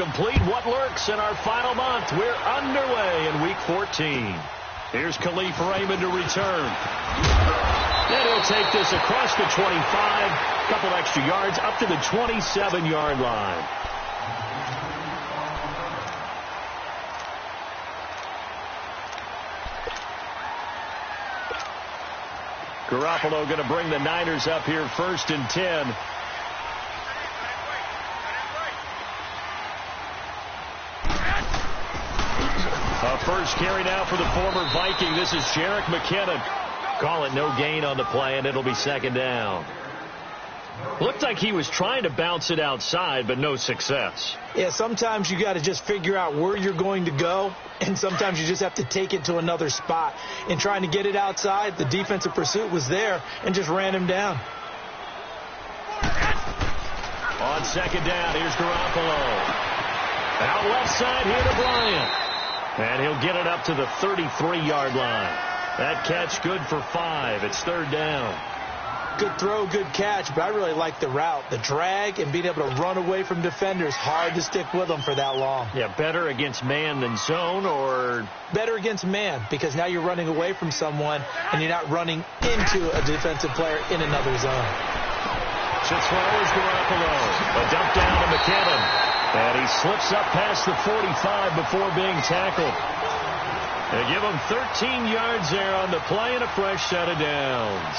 complete what lurks in our final month. We're underway in Week 14. Here's Khalif Raymond to return. And he'll take this across the 25, a couple extra yards up to the 27-yard line. Garoppolo going to bring the Niners up here 1st and 10. First carry now for the former Viking. This is Jerick McKinnon. Call it no gain on the play, and it'll be 2nd down. Looked like he was trying to bounce it outside, but no success. Yeah, sometimes you got to just figure out where you're going to go, and sometimes you just have to take it to another spot. In trying to get it outside, the defensive pursuit was there and just ran him down. On 2nd down, here's Garoppolo. Out left side here to Bryant. And he'll get it up to the 33-yard line. That catch good for 5. It's 3rd down. Good throw, good catch, but I really like the route. The drag and being able to run away from defenders, hard to stick with them for that long. Yeah, better against man than zone, or? Better against man, because now you're running away from someone and you're not running into a defensive player in another zone. To throw is Garoppolo. A dump down to McKinnon. And he slips up past the 45 before being tackled. They give him 13 yards there on the play and a fresh set of downs.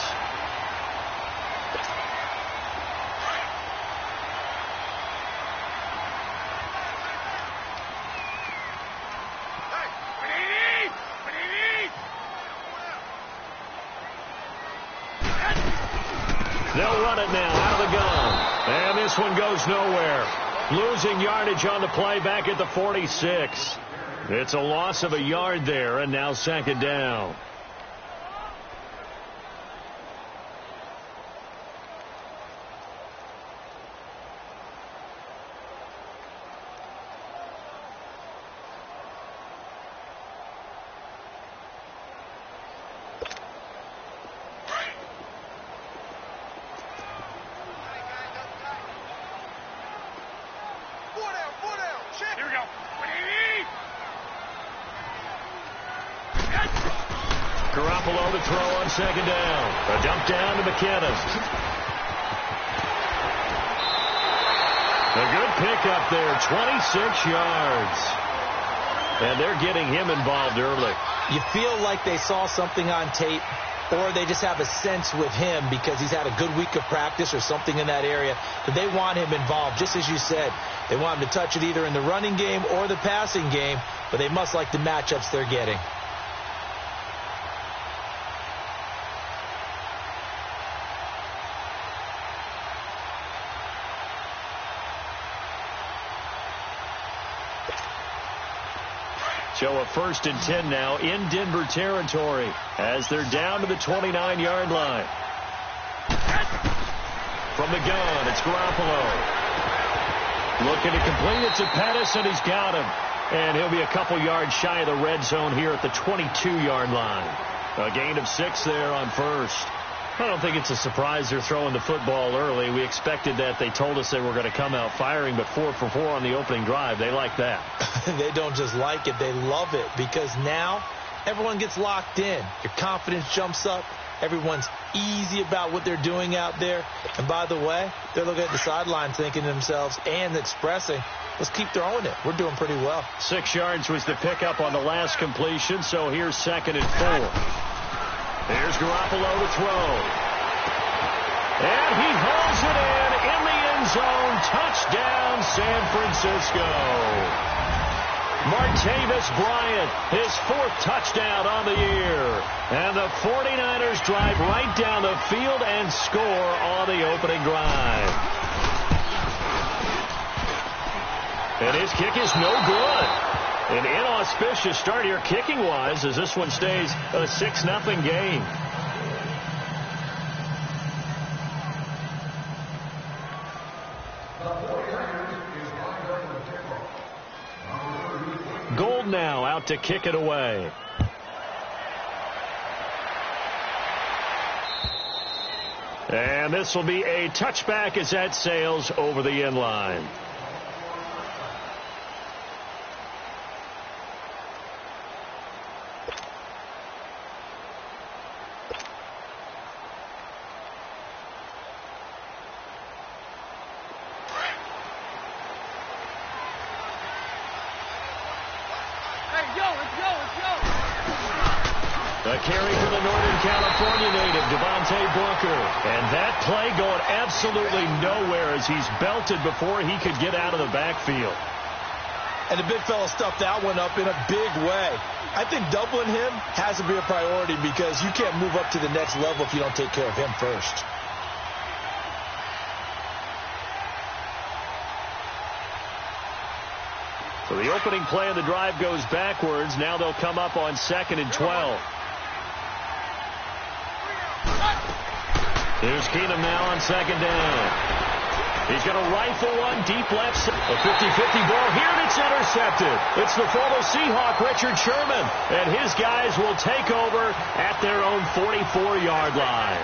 They'll run it now out of the gun. And this one goes nowhere. Losing yardage on the play back at the 46. It's a loss of a yard there, and now 2nd down. Garoppolo to throw on 2nd down. A dump down to McKinnon. A good pickup there, 26 yards. And they're getting him involved early. You feel like they saw something on tape, or they just have a sense with him because he's had a good week of practice or something in that area, that they want him involved. Just as you said, they want him to touch it either in the running game or the passing game, but they must like the matchups they're getting. So a 1st and 10 now in Denver territory as they're down to the 29-yard line. From the gun, it's Garoppolo. Looking to complete it to Pettis, and he's got him. And he'll be a couple yards shy of the red zone here at the 22-yard line. A gain of 6 there on 1st. I don't think it's a surprise they're throwing the football early. We expected that. They told us they were going to come out firing, but 4 for 4 on the opening drive. They like that. They don't just like it. They love it, because now everyone gets locked in. Your confidence jumps up. Everyone's easy about what they're doing out there. And by the way, they're looking at the sideline thinking to themselves and expressing, let's keep throwing it. We're doing pretty well. 6 yards was the pickup on the last completion, so here's 2nd and 4. There's Garoppolo to throw. And he hauls it in the end zone. Touchdown, San Francisco. Martavis Bryant, his 4th touchdown on the year. And the 49ers drive right down the field and score on the opening drive. And his kick is no good. An inauspicious start here kicking-wise as this one stays a 6-0 game. Gold now out to kick it away. And this will be a touchback as that sails over the end line. A carry for the Northern California native, Devontae Booker. And that play going absolutely nowhere as he's belted before he could get out of the backfield. And the big fella stuffed that one up in a big way. I think doubling him has to be a priority because you can't move up to the next level if you don't take care of him first. So the opening play of the drive goes backwards. Now they'll come up on 2nd and 12. Here's Keenum now on 2nd down. He's going to rifle one deep left. A 50-50 ball here, and it's intercepted. It's the former Seahawk, Richard Sherman. And his guys will take over at their own 44-yard line.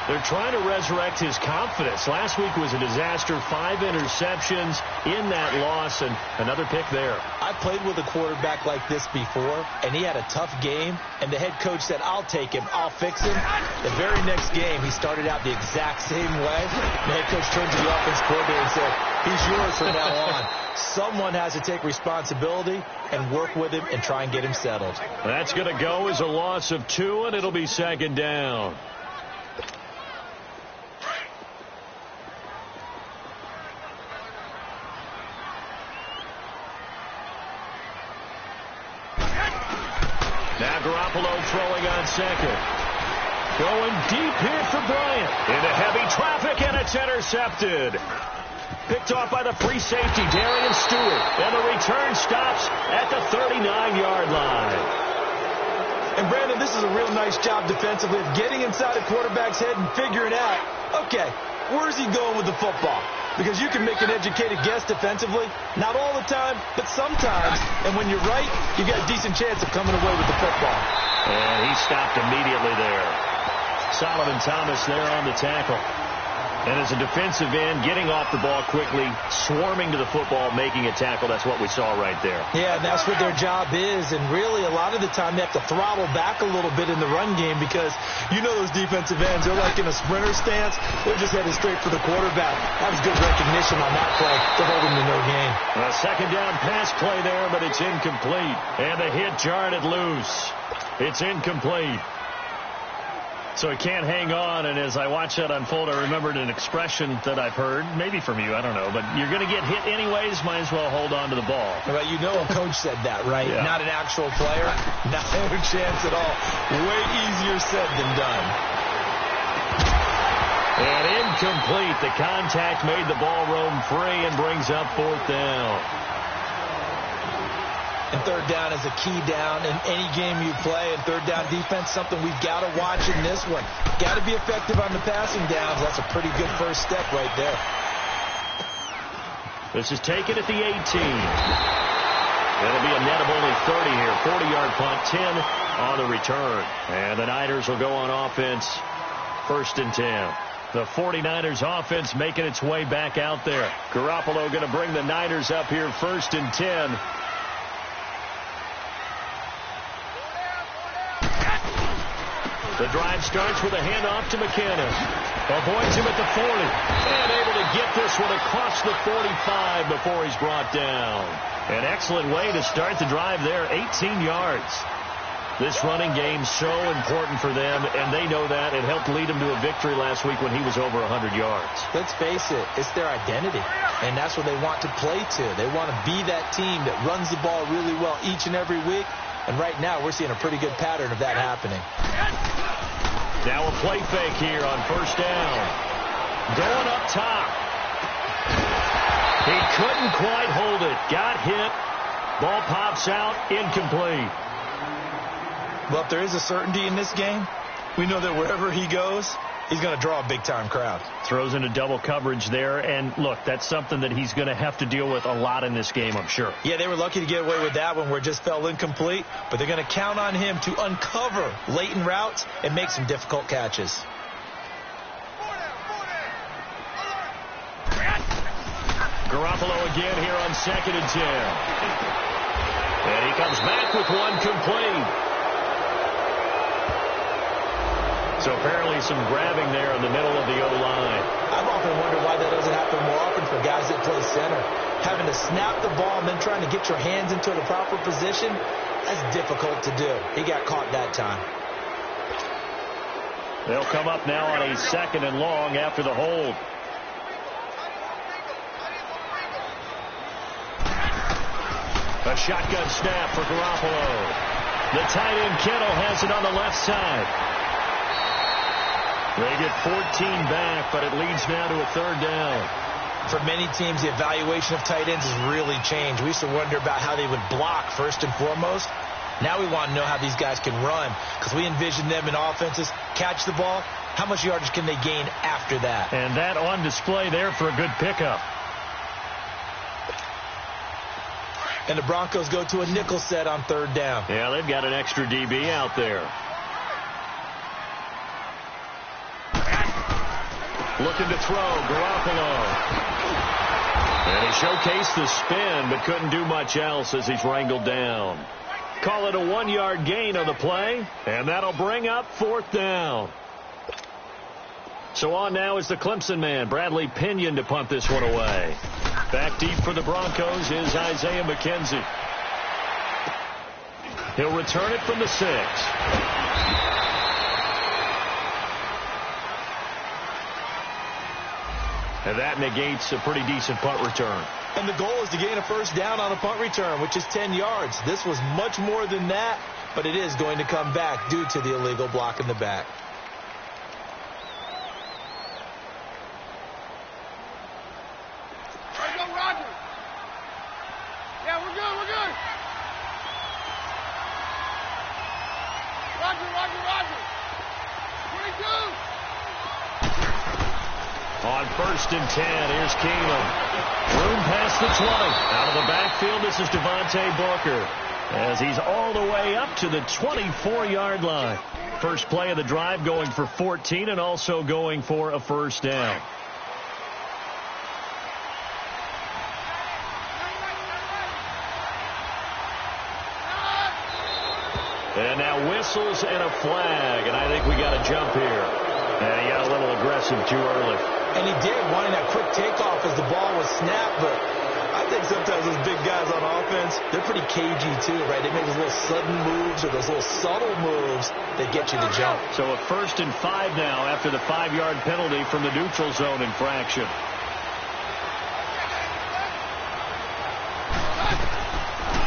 They're trying to resurrect his confidence. Last week was a disaster. 5 interceptions in that loss, and another pick there. I played with a quarterback like this before, and he had a tough game, and the head coach said, I'll take him, I'll fix him. The very next game, he started out the exact same way. The head coach turned to the offense coordinator and said, he's yours from now on. Someone has to take responsibility and work with him and try and get him settled. That's going to go as a loss of 2, and it'll be 2nd down. Now Garoppolo throwing on 2nd. Going deep here for Bryant. Into heavy traffic, and it's intercepted. Picked off by the free safety, Darian Stewart. And the return stops at the 39-yard line. And, Brandon, this is a real nice job defensively of getting inside a quarterback's head and figuring out, okay, where's he going with the football? Because you can make an educated guess defensively. Not all the time, but sometimes. And when you're right, you got a decent chance of coming away with the football. And he stopped immediately there. Solomon Thomas there on the tackle. And as a defensive end, getting off the ball quickly, swarming to the football, making a tackle. That's what we saw right there. Yeah, and that's what their job is. And really, a lot of the time, they have to throttle back a little bit in the run game because you know those defensive ends, they're like in a sprinter stance. They're just headed straight for the quarterback. That was good recognition on that play to hold him to no gain. A 2nd down pass play there, but it's incomplete. And the hit jarred it loose. It's incomplete. So he can't hang on, and as I watch that unfold, I remembered an expression that I've heard, maybe from you, I don't know, but you're going to get hit anyways, might as well hold on to the ball. Well, you know a coach said that, right? Yeah. Not an actual player. Not a chance at all. Way easier said than done. And incomplete. The contact made the ball roam free and brings up 4th down. And 3rd down is a key down in any game you play. And 3rd down defense, something we've got to watch in this one. Got to be effective on the passing downs. That's a pretty good first step right there. This is taken at the 18. It'll be a net of only 30 here. 40-yard punt, 10 on the return. And the Niners will go on offense, 1st and 10. The 49ers offense making its way back out there. Garoppolo going to bring the Niners up here, 1st and 10. The drive starts with a handoff to McKinnon. Avoids him at the 40. And able to get this one across the 45 before he's brought down. An excellent way to start the drive there, 18 yards. This running game so important for them, and they know that. It helped lead them to a victory last week when he was over 100 yards. Let's face it, it's their identity, and that's what they want to play to. They want to be that team that runs the ball really well each and every week, and right now we're seeing a pretty good pattern of that happening. Now a play fake here on 1st down. Going up top. He couldn't quite hold it. Got hit. Ball pops out. Incomplete. Well, if there is a certainty in this game, we know that wherever he goes, he's going to draw a big-time crowd. Throws into double coverage there, and look, that's something that he's going to have to deal with a lot in this game, I'm sure. Yeah, they were lucky to get away with that one where it just fell incomplete, but they're going to count on him to uncover latent routes and make some difficult catches. Garoppolo again here on 2nd and 10. And he comes back with one complete. So apparently some grabbing there in the middle of the O-line. I've often wondered why that doesn't happen more often for guys that play center. Having to snap the ball and then trying to get your hands into the proper position, That's difficult to do. He got caught that time. They'll come up now on a 2nd and long after the hold. A shotgun snap for Garoppolo. The tight end Kittle has it on the left side. They get 14 back, but it leads now to a 3rd down. For many teams, the evaluation of tight ends has really changed. We used to wonder about how they would block first and foremost. Now we want to know how these guys can run, because we envision them in offenses catch the ball. How much yardage can they gain after that? And that on display there for a good pickup. And the Broncos go to a nickel set on 3rd down. Yeah, they've got an extra DB out there. Looking to throw, Garoppolo. And he showcased the spin, but couldn't do much else as he's wrangled down. Call it a 1-yard gain on the play, and that'll bring up 4th down. So on now is the Clemson man, Bradley Pinion, to punt this one away. Back deep for the Broncos is Isaiah McKenzie. He'll return it from the 6. And that negates a pretty decent punt return. And the goal is to gain a 1st down on a punt return, which is 10 yards. This was much more than that, but it is going to come back due to the illegal block in the back. There you go, Roger. Yeah, we're good, we're good. Roger. 22. On 1st and 10, here's Keenum. Room past the 20. Out of the backfield, this is Devontae Booker, as he's all the way up to the 24-yard line. First play of the drive, going for 14 and also going for a 1st down. And now whistles and a flag, and I think we got a jump here. And he got a little aggressive too early. And he did, wanting that quick takeoff as the ball was snapped, but I think sometimes those big guys on offense, they're pretty cagey too, right? They make those little sudden moves or those little subtle moves that get you to jump. So a 1st and 5 now after the 5-yard penalty from the neutral zone infraction.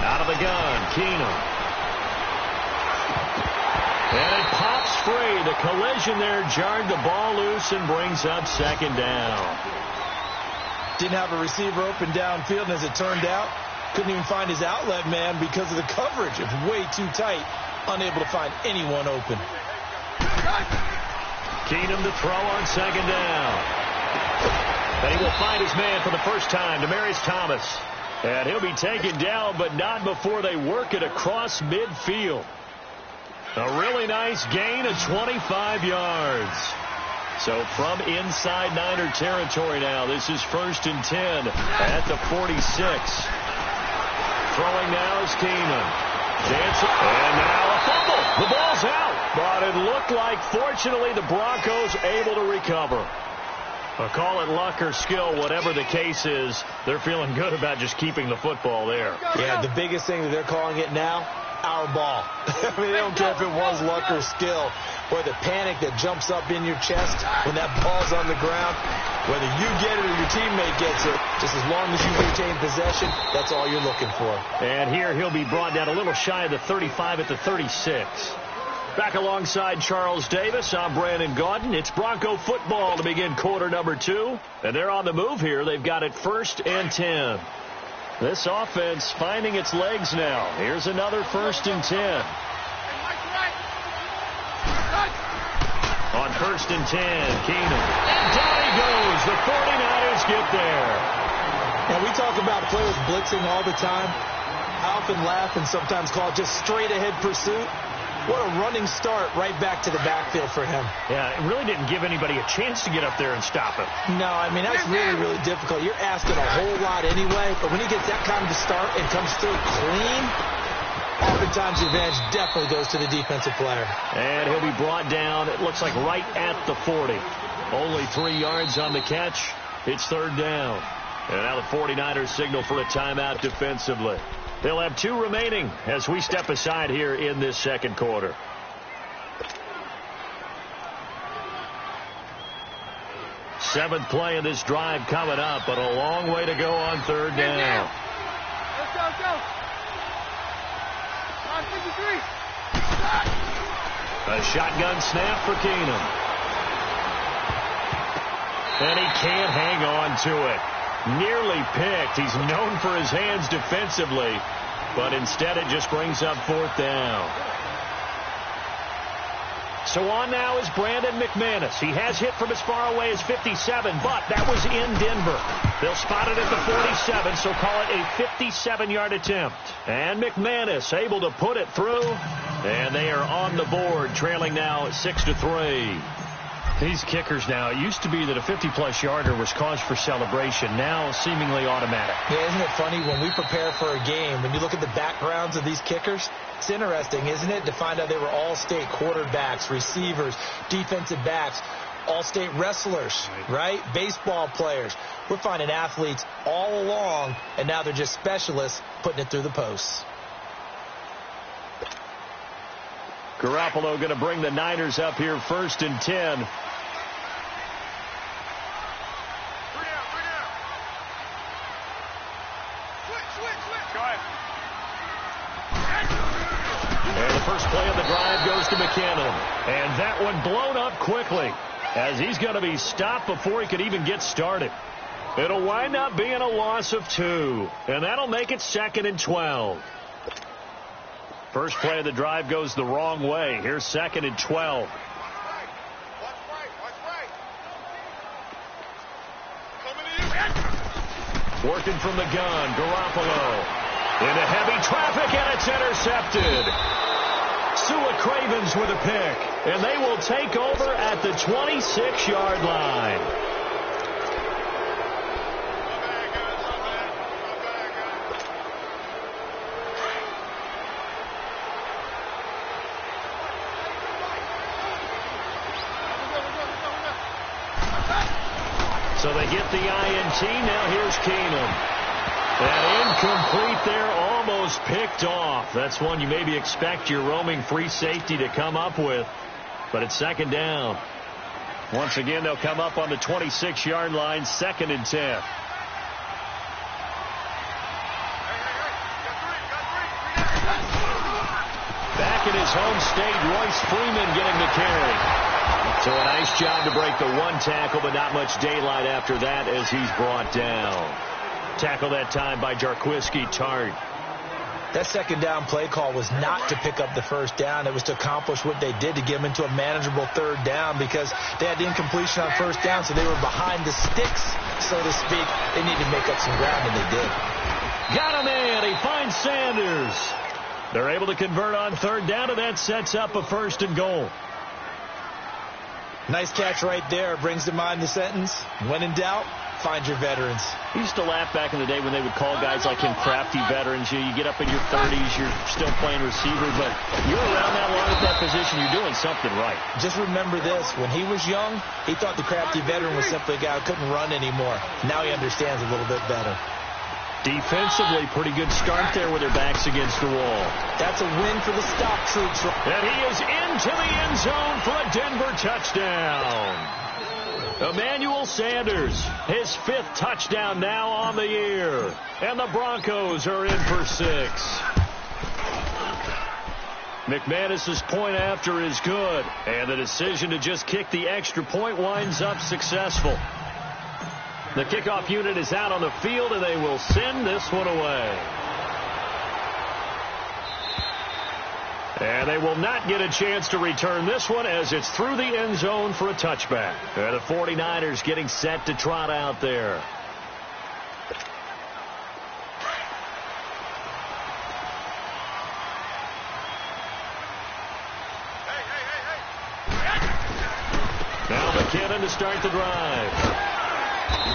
Out of the gun, Keenum. And it pops free. The collision there jarred the ball loose and brings up 2nd down. Didn't have a receiver open downfield, and as it turned out, couldn't even find his outlet man because of the coverage. It was way too tight, unable to find anyone open. Keenum to throw on 2nd down. And he will find his man for the first time, Demaryius Thomas. And he'll be taken down, but not before they work it across midfield. A really nice gain of 25 yards. So from inside Niner territory now, this is 1st and 10 at the 46. Throwing now is Keenum. Dancing, and now a fumble. The ball's out, but it looked like, fortunately, the Broncos able to recover. Call it luck or skill, whatever the case is, they're feeling good about just keeping the football there. Yeah, the biggest thing that they're calling it now, our ball. I mean, they don't care if it was luck or skill, or the panic that jumps up in your chest when that ball's on the ground. Whether you get it or your teammate gets it, just as long as you retain possession, that's all you're looking for. And here he'll be brought down a little shy of the 35 at the 36. Back alongside Charles Davis, I'm Brandon Gaudin. It's Bronco football to begin quarter number 2. And they're on the move here. They've got it 1st and 10. This offense finding its legs now. Here's another 1st and 10. On 1st and 10, Keenum. And down he goes. The 49ers get there. And we talk about players blitzing all the time. I often laugh and sometimes call it just straight ahead pursuit. What a running start right back to the backfield for him. Yeah, it really didn't give anybody a chance to get up there and stop him. No, I mean, that's really, really difficult. You're asking a whole lot anyway, but when he gets that kind of a start and comes through clean, oftentimes the advantage definitely goes to the defensive player. And he'll be brought down, it looks like right at the 40. Only 3 yards on the catch. It's 3rd down. And now the 49ers signal for a timeout defensively. They'll have 2 remaining as we step aside here in this second quarter. Seventh play of this drive coming up, but a long way to go on third down. Let's go. 53. A shotgun snap for Keenum. And he can't hang on to it. Nearly picked. He's known for his hands defensively, but instead it just brings up fourth down. So on now is Brandon McManus. He has hit from as far away as 57, but that was in Denver. They'll spot it at the 47, so call it a 57-yard attempt. And McManus able to put it through, and they are on the board, trailing now 6-3. These kickers now, it used to be that a 50-plus yarder was cause for celebration. Now seemingly automatic. Yeah, isn't it funny when we prepare for a game, when you look at the backgrounds of these kickers, it's interesting, isn't it, to find out they were all-state quarterbacks, receivers, defensive backs, all-state wrestlers, right? Baseball players. We're finding athletes all along, and now they're just specialists putting it through the posts. Garoppolo going to bring the Niners up here 1st and 10. And the first play of the drive goes to McCannum. And that one blown up quickly as he's going to be stopped before he could even get started. It'll wind up being a loss of 2. And that'll make it 2nd and 12. First play of the drive goes the wrong way. Here's 2nd and 12. Working from the gun, Garoppolo. Into heavy traffic, and it's intercepted. Sua Cravens with a pick, and they will take over at the 26-yard line. So they get the INT. Now here's Keenum. And incomplete there, almost picked off. That's one you maybe expect your roaming free safety to come up with. But it's 2nd down. Once again, they'll come up on the 26-yard line, 2nd and 10. Back in his home state, Royce Freeman getting the carry. So a nice job to break the 1 tackle, but not much daylight after that as he's brought down. Tackle that time by Jarquiski Tart. That 2nd down play call was not to pick up the 1st down. It was to accomplish what they did, to get them into a manageable 3rd down, because they had the incompletion on 1st down, so they were behind the sticks, so to speak. They needed to make up some ground, and they did. Got him in. He finds Sanders. They're able to convert on 3rd down, and that sets up a 1st and goal. Nice catch right there. Brings to mind the sentence, when in doubt, find your veterans. I used to laugh back in the day when they would call guys like him crafty veterans. You get up in your 30s, you're still playing receiver, but you're around that long at that position, you're doing something right. Just remember this. When he was young, he thought the crafty veteran was simply a guy who couldn't run anymore. Now he understands a little bit better. Defensively, pretty good start there with their backs against the wall. That's a win for the stock troops. And he is into the end zone for a Denver touchdown. Emmanuel Sanders, his 5th touchdown now on the year. And the Broncos are in for 6. McManus's point after is good. And the decision to just kick the extra point winds up successful. The kickoff unit is out on the field, and they will send this one away. And they will not get a chance to return this one as it's through the end zone for a touchback. And the 49ers getting set to trot out there. Now McKinnon to start the drive.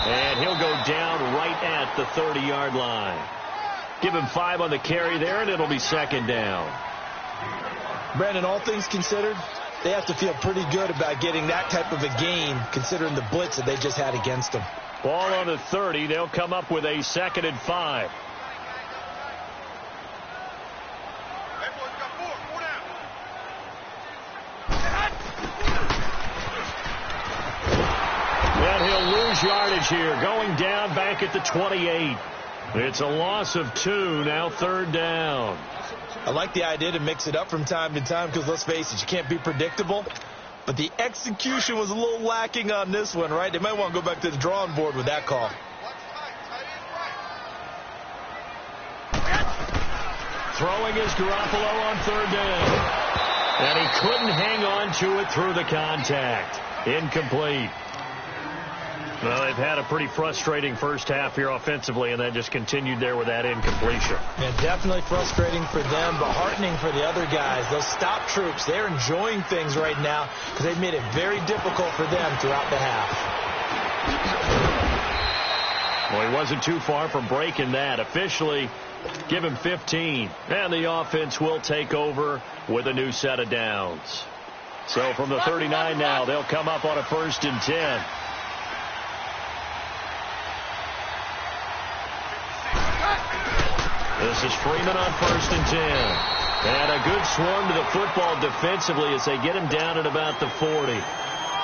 And he'll go down right at the 30-yard line. Give him 5 on the carry there, and it'll be 2nd down. Brandon, all things considered, they have to feel pretty good about getting that type of a gain, considering the blitz that they just had against them. Ball on the 30. They'll come up with a 2nd and 5. yardage here, going down back at the 28. It's a loss of 2, now 3rd down. I like the idea to mix it up from time to time because, let's face it, you can't be predictable. But the execution was a little lacking on this one, right? They might want to go back to the drawing board with that call. Throwing is Garoppolo on 3rd down. And he couldn't hang on to it through the contact. Incomplete. Well, they've had a pretty frustrating first half here offensively, and that just continued there with that incompletion. Yeah, definitely frustrating for them, but heartening for the other guys. Those stop troops, they're enjoying things right now because they've made it very difficult for them throughout the half. Well, he wasn't too far from breaking that. Officially, give him 15, and the offense will take over with a new set of downs. So from the 39 now, they'll come up on a 1st and 10. This is Freeman on 1st and 10. And a good swarm to the football defensively as they get him down at about the 40.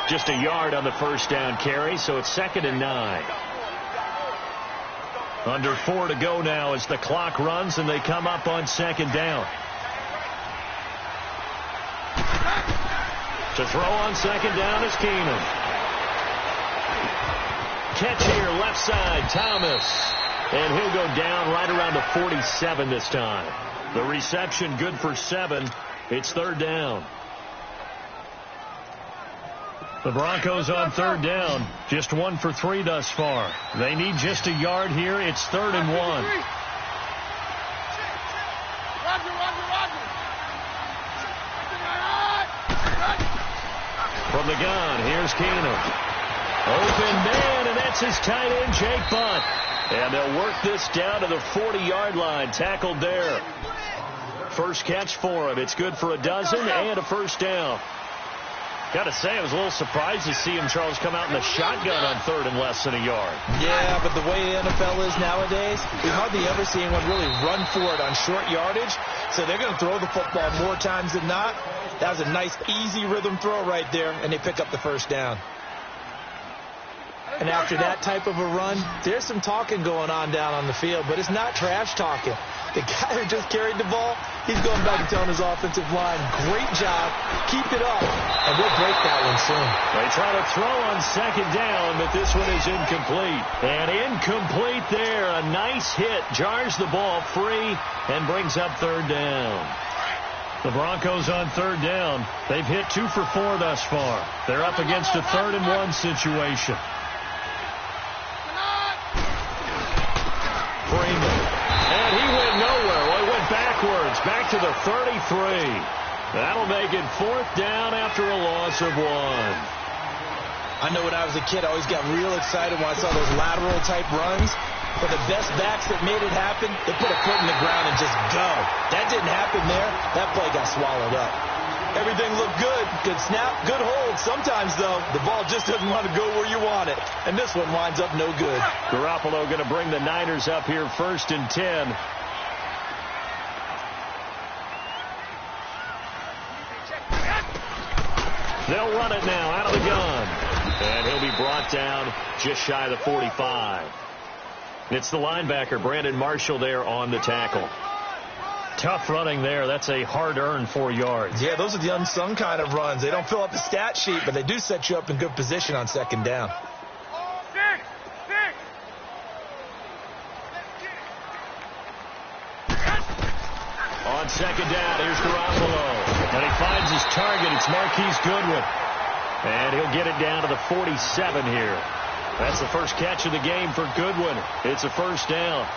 Just a yard on the 1st down carry, so it's 2nd and 9. Under 4 to go now as the clock runs and they come up on 2nd down. To throw on 2nd down is Keenum. Catch here, left side, Thomas. And he'll go down right around the 47 this time. The reception good for 7. It's 3rd down. The Broncos on 3rd down. Just 1 for 3 thus far. They need just a yard here. It's 3rd and 1. From the gun, here's Keenum. Open man, and that's his tight end, Jake Butt. And they'll work this down to the 40-yard line. Tackled there. First catch for him. It's good for a dozen and a 1st down. Got to say, I was a little surprised to see him, Charles, come out in the shotgun on 3rd and less than a yard. Yeah, but the way the NFL is nowadays, we hardly ever see anyone really run for it on short yardage. So they're going to throw the football more times than not. That was a nice, easy rhythm throw right there, and they pick up the 1st down. And after that type of a run, there's some talking going on down on the field, but it's not trash talking. The guy who just carried the ball, he's going back and telling his offensive line, great job, keep it up, and we'll break that one soon. They try to throw on 2nd down, but this one is incomplete. And incomplete there. A nice hit, jars the ball free, and brings up 3rd down. The Broncos on 3rd down. They've hit 2 for 4 thus far. They're up against a 3rd and 1 situation. Freeman. And he went nowhere. Well, he went backwards, back to the 33. That'll make it 4th down after a loss of 1. I know when I was a kid, I always got real excited when I saw those lateral type runs. But the best backs that made it happen, they put a foot in the ground and just go. That didn't happen there. That play got swallowed up. Everything looked good. Good snap, good hold. Sometimes, though, the ball just doesn't want to go where you want it. And this one winds up no good. Garoppolo going to bring the Niners up here 1st and 10. They'll run it now out of the gun. And he'll be brought down just shy of the 45. It's the linebacker, Brandon Marshall, there on the tackle. Tough running there. That's a hard-earned 4 yards. Yeah, those are the unsung kind of runs. They don't fill up the stat sheet, but they do set you up in good position on 2nd down. On 2nd down, here's Garoppolo. And he finds his target. It's Marquise Goodwin. And he'll get it down to the 47 here. That's the first catch of the game for Goodwin. It's a 1st down.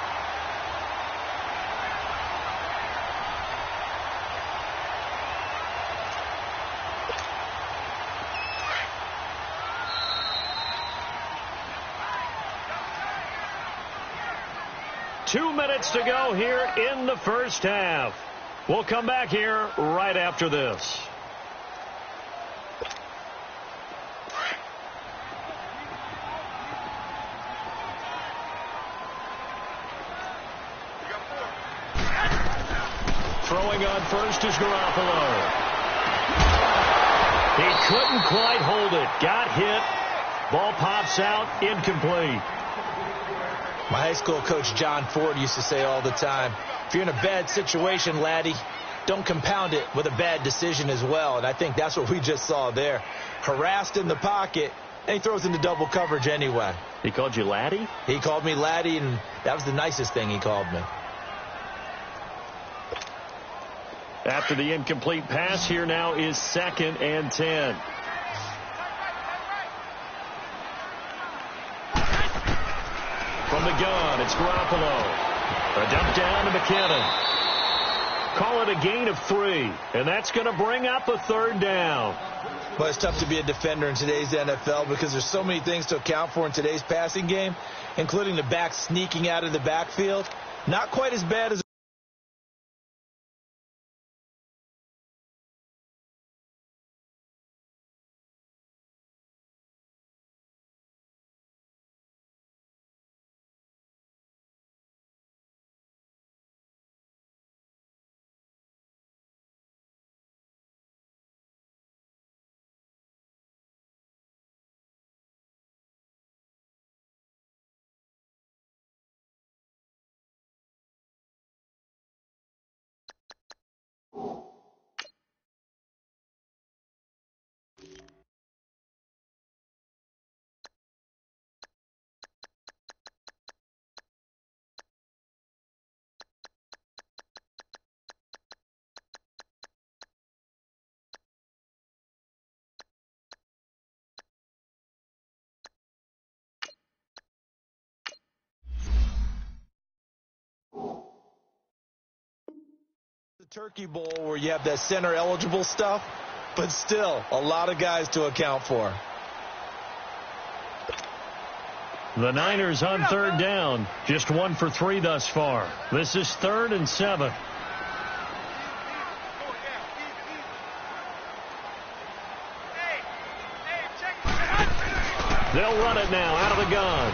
Two minutes to go here in the first half. We'll come back here right after this. Throwing on first is Garoppolo. He couldn't quite hold it. Got hit. Ball pops out, incomplete. My high school coach, John Ford, used to say all the time, if you're in a bad situation, laddie, don't compound it with a bad decision as well. And I think that's what we just saw there. Harassed in the pocket, and he throws into double coverage anyway. He called you laddie? He called me laddie, and that was the nicest thing he called me. After the incomplete pass, here now is 2nd and 10. From the gun, it's Garoppolo. A dump down to McKinnon. Call it a gain of 3, and that's going to bring up a 3rd down. Well, it's tough to be a defender in today's NFL because there's so many things to account for in today's passing game, including the back sneaking out of the backfield. Not quite as bad as the Turkey Bowl where you have that center eligible stuff, but still a lot of guys to account for. The Niners on 3rd down. Just 1 for 3 thus far. This is 3rd and 7. They'll run it now out of the gun.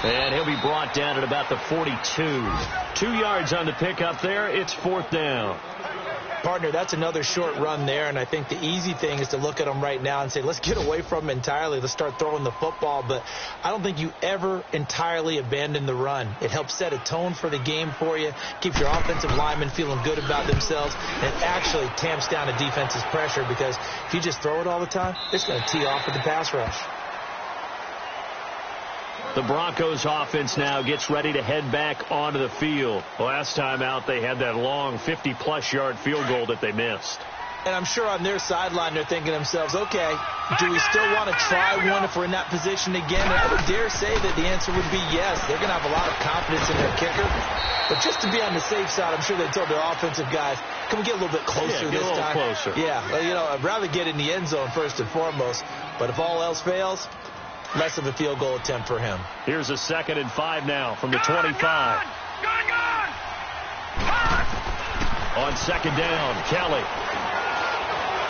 And he'll be brought down at about the 42. 2 yards on the pickup there. It's 4th down. Partner, that's another short run there, and I think the easy thing is to look at them right now and say, let's get away from them entirely. Let's start throwing the football, but I don't think you ever entirely abandon the run. It helps set a tone for the game for you, keeps your offensive linemen feeling good about themselves, and it actually tamps down a defense's pressure because if you just throw it all the time, it's going to tee off with the pass rush. The Broncos offense now gets ready to head back onto the field. Last time out, they had that long 50-plus yard field goal that they missed. And I'm sure on their sideline they're thinking to themselves, okay, do we still want to try one if we're in that position again? And I would dare say that the answer would be yes. They're going to have a lot of confidence in their kicker. But just to be on the safe side, I'm sure they told their offensive guys, can we get a little bit closer this time? Get a little closer. Yeah, well, you know, I'd rather get in the end zone first and foremost. But if all else fails, less of a field goal attempt for him. Here's a 2nd and 5 now from the 25. On 2nd down, Kelly.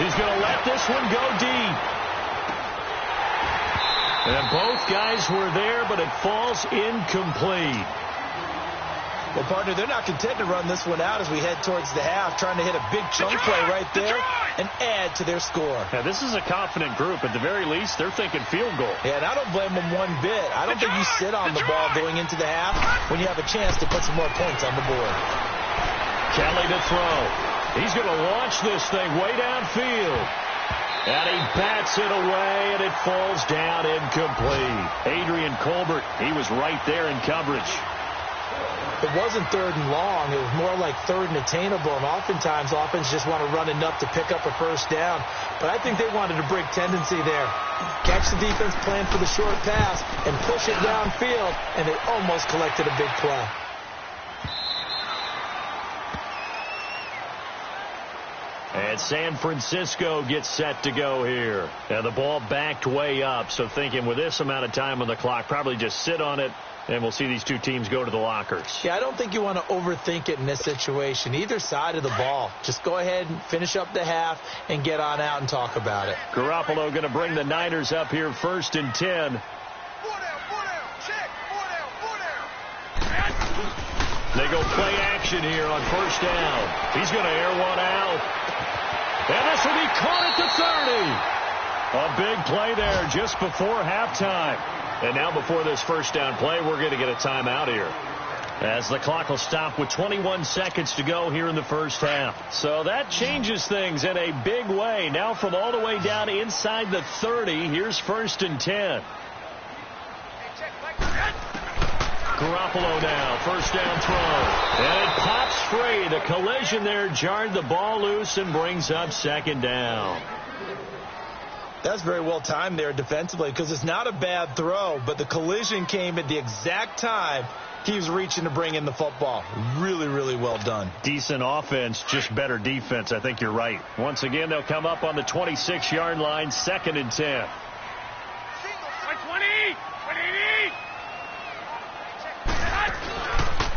He's going to let this one go deep. And both guys were there, but it falls incomplete. Well, partner, they're not content to run this one out as we head towards the half, trying to hit a big chunk play right there and add to their score. Yeah, this is a confident group. At the very least, they're thinking field goal. Yeah, and I don't blame them one bit. I don't think you sit on the ball going into the half when you have a chance to put some more points on the board. Kelly to throw. He's going to launch this thing way downfield. And he bats it away, and it falls down incomplete. Adrian Colbert, he was right there in coverage. It wasn't 3rd and long. It was more like 3rd and attainable, and oftentimes offense just want to run enough to pick up a first down. But I think they wanted a break tendency there. Catch the defense plan for the short pass and push it downfield, and they almost collected a big play. And San Francisco gets set to go here. Now the ball backed way up, so thinking with this amount of time on the clock, probably just sit on it, and we'll see these two teams go to the lockers. Yeah, I don't think you want to overthink it in this situation. Either side of the ball. Just go ahead and finish up the half and get on out and talk about it. Garoppolo going to bring the Niners up here 1st and 10. They go play action here on 1st down. He's going to air one out. And this will be caught at the 30. A big play there just before halftime. And now before this first down play, we're going to get a timeout here, as the clock will stop with 21 seconds to go here in the first half. So that changes things in a big way. Now from all the way down inside the 30, here's 1st and 10. Garoppolo now, first down throw. And it pops free. The collision there jarred the ball loose and brings up 2nd down. That's very well timed there defensively, because it's not a bad throw, but the collision came at the exact time he was reaching to bring in the football. Really, really well done. Decent offense, just better defense. I think you're right. Once again, they'll come up on the 26-yard line, 2nd and 10. 20!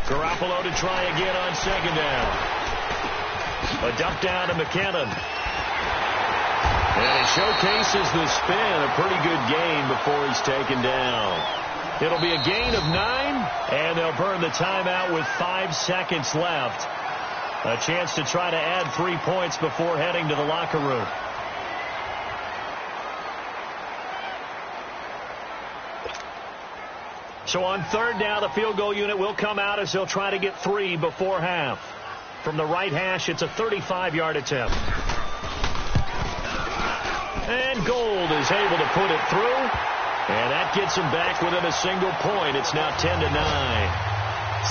Garoppolo to try again on 2nd down. A dump down to McKinnon. And he showcases the spin. A pretty good gain before he's taken down. It'll be a gain of 9, and they'll burn the timeout with 5 seconds left. A chance to try to add 3 points before heading to the locker room. So on 3rd down, the field goal unit will come out as they'll try to get 3 before half. From the right hash, it's a 35-yard attempt. And Gold is able to put it through. And that gets him back within a single point. It's now 10-9.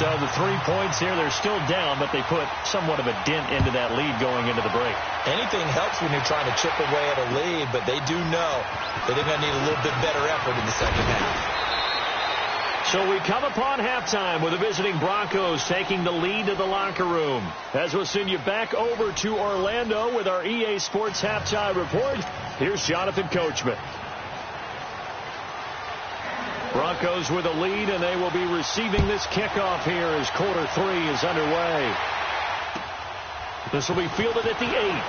So the 3 points here, they're still down, but they put somewhat of a dent into that lead going into the break. Anything helps when you're trying to chip away at a lead, but they do know that they're going to need a little bit better effort in the second half. So we come upon halftime with the visiting Broncos taking the lead to the locker room. As we'll send you back over to Orlando with our EA Sports Halftime Report, here's Jonathan Coachman. Broncos with a lead, and they will be receiving this kickoff here as quarter 3 is underway. This will be fielded at the 8.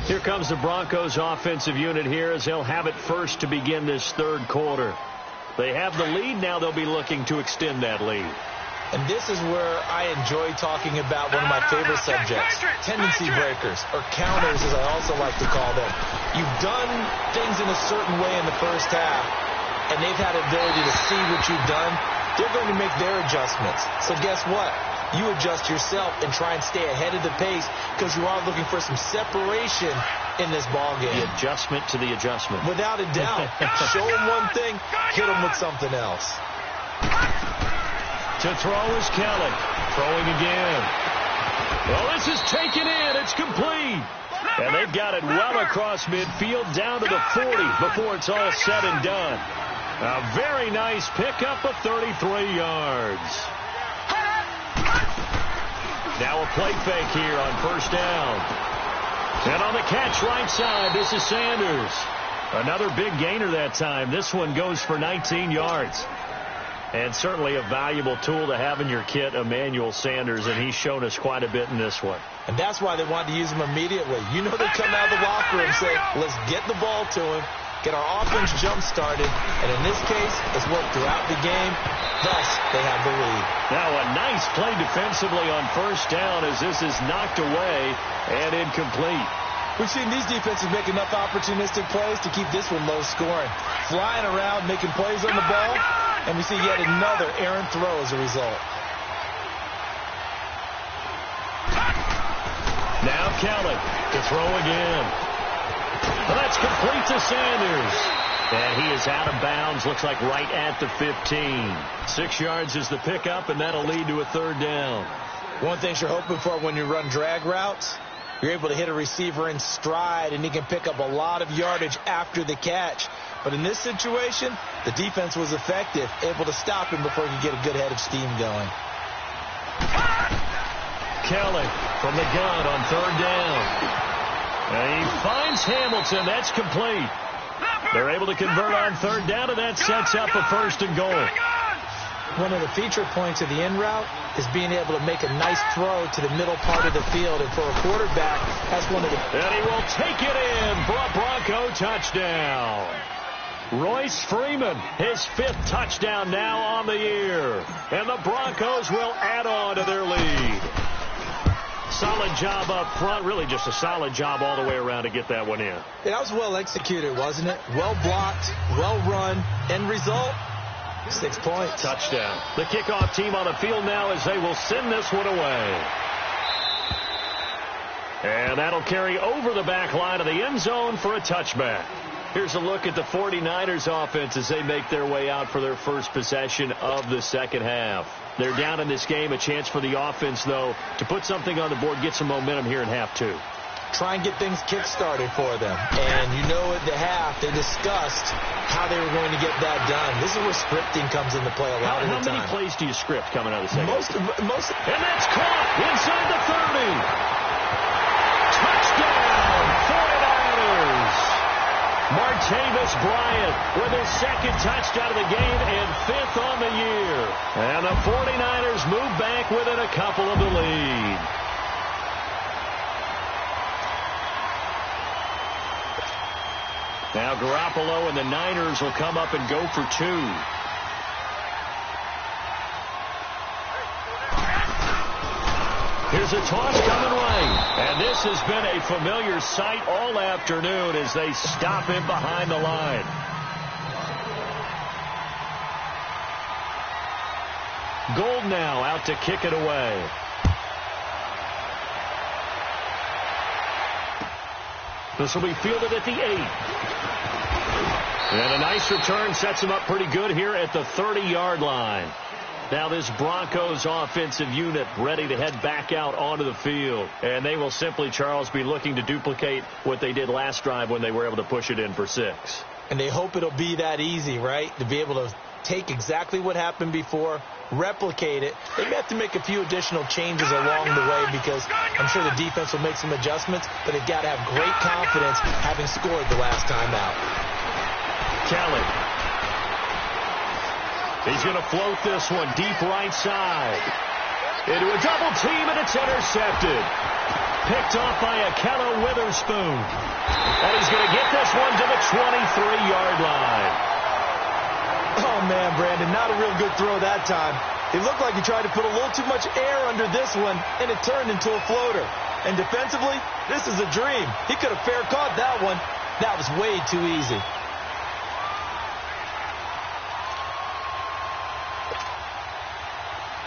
Here comes the Broncos offensive unit here as they'll have it first to begin this 3rd quarter. They have the lead. Now they'll be looking to extend that lead. And this is where I enjoy talking about one of my favorite subjects, tendency breakers, or counters as I also like to call them. You've done things in a certain way in the first half, and they've had the ability to see what you've done. They're going to make their adjustments. So guess what? You adjust yourself and try and stay ahead of the pace because you are looking for some separation in this ball game. The adjustment to the adjustment. Without a doubt. Show them one thing, hit them with something else. To throw is Kelly. Throwing again. Well, this is taken in. It's complete. And they've got it well across midfield down to the 40 before it's all said and done. A very nice pickup of 33 yards. Now a play fake here on 1st down. And on the catch right side, this is Sanders. Another big gainer that time. This one goes for 19 yards. And certainly a valuable tool to have in your kit, Emmanuel Sanders, and he's shown us quite a bit in this one. And that's why they wanted to use him immediately. You know they come out of the locker room and say, let's get the ball to him, get our offense jump-started, and in this case, it's worked throughout the game. Thus, they have the lead. Now a nice play defensively on 1st down as this is knocked away and incomplete. We've seen these defenses make enough opportunistic plays to keep this one low scoring. Flying around, making plays on the ball, and we see yet another errant throw as a result. Now Kelly to throw again. Well, that's complete to Sanders. And he is out of bounds, looks like right at the 15. 6 yards is the pickup, and that'll lead to a 3rd down. One thing you're hoping for when you run drag routes, you're able to hit a receiver in stride, and he can pick up a lot of yardage after the catch. But in this situation, the defense was effective, able to stop him before he could get a good head of steam going. Kelly from the gun on 3rd down. And he finds Hamilton. That's complete. They're able to convert on 3rd down, and that sets up a 1st and goal. One of the feature points of the in route is being able to make a nice throw to the middle part of the field. And for a quarterback, that's one of the... And he will take it in for a Bronco touchdown. Royce Freeman, his 5th touchdown now on the year. And the Broncos will add on to their lead. solid job up front, really just a solid job all the way around to get that one in. Yeah, that was well executed, wasn't it? Well blocked, well run. End result, 6 points. Touchdown. The kickoff team on the field now as they will send this one away. And that'll carry over the back line of the end zone for a touchback. Here's a look at the 49ers offense as they make their way out for their first possession of the second half. They're down in this game. A chance for the offense, though, to put something on the board, get some momentum here in half two. Try and get things kick-started for them. And you know at the half, they discussed how they were going to get that done. This is where scripting comes into play a lot of the time. How many plays do you script coming out of the second? Most. And that's caught inside the 30. Touchdown, 49ers. Martavis Bryant with his second touchdown of the game and 5th on the year. And the 49ers move back within a couple of the lead. Now Garoppolo and the Niners will come up and go for 2. Here's a toss coming right. And this has been a familiar sight all afternoon as they stop him behind the line. Gold now out to kick it away. This will be fielded at the 8. And a nice return sets him up pretty good here at the 30-yard line. Now this Broncos offensive unit ready to head back out onto the field. And they will simply, Charles, be looking to duplicate what they did last drive when they were able to push it in for 6. And they hope it'll be that easy, right? To be able to take exactly what happened before, replicate it. They may have to make a few additional changes along the way because I'm sure the defense will make some adjustments, but they've got to have great confidence having scored the last time out. Kelly. He's going to float this one deep right side. Into a double team, and it's intercepted. Picked off by Akello Witherspoon. And he's going to get this one to the 23-yard line. Oh, man, Brandon, not a real good throw that time. It looked like he tried to put a little too much air under this one, and it turned into a floater. And defensively, this is a dream. He could have fair caught that one. That was way too easy.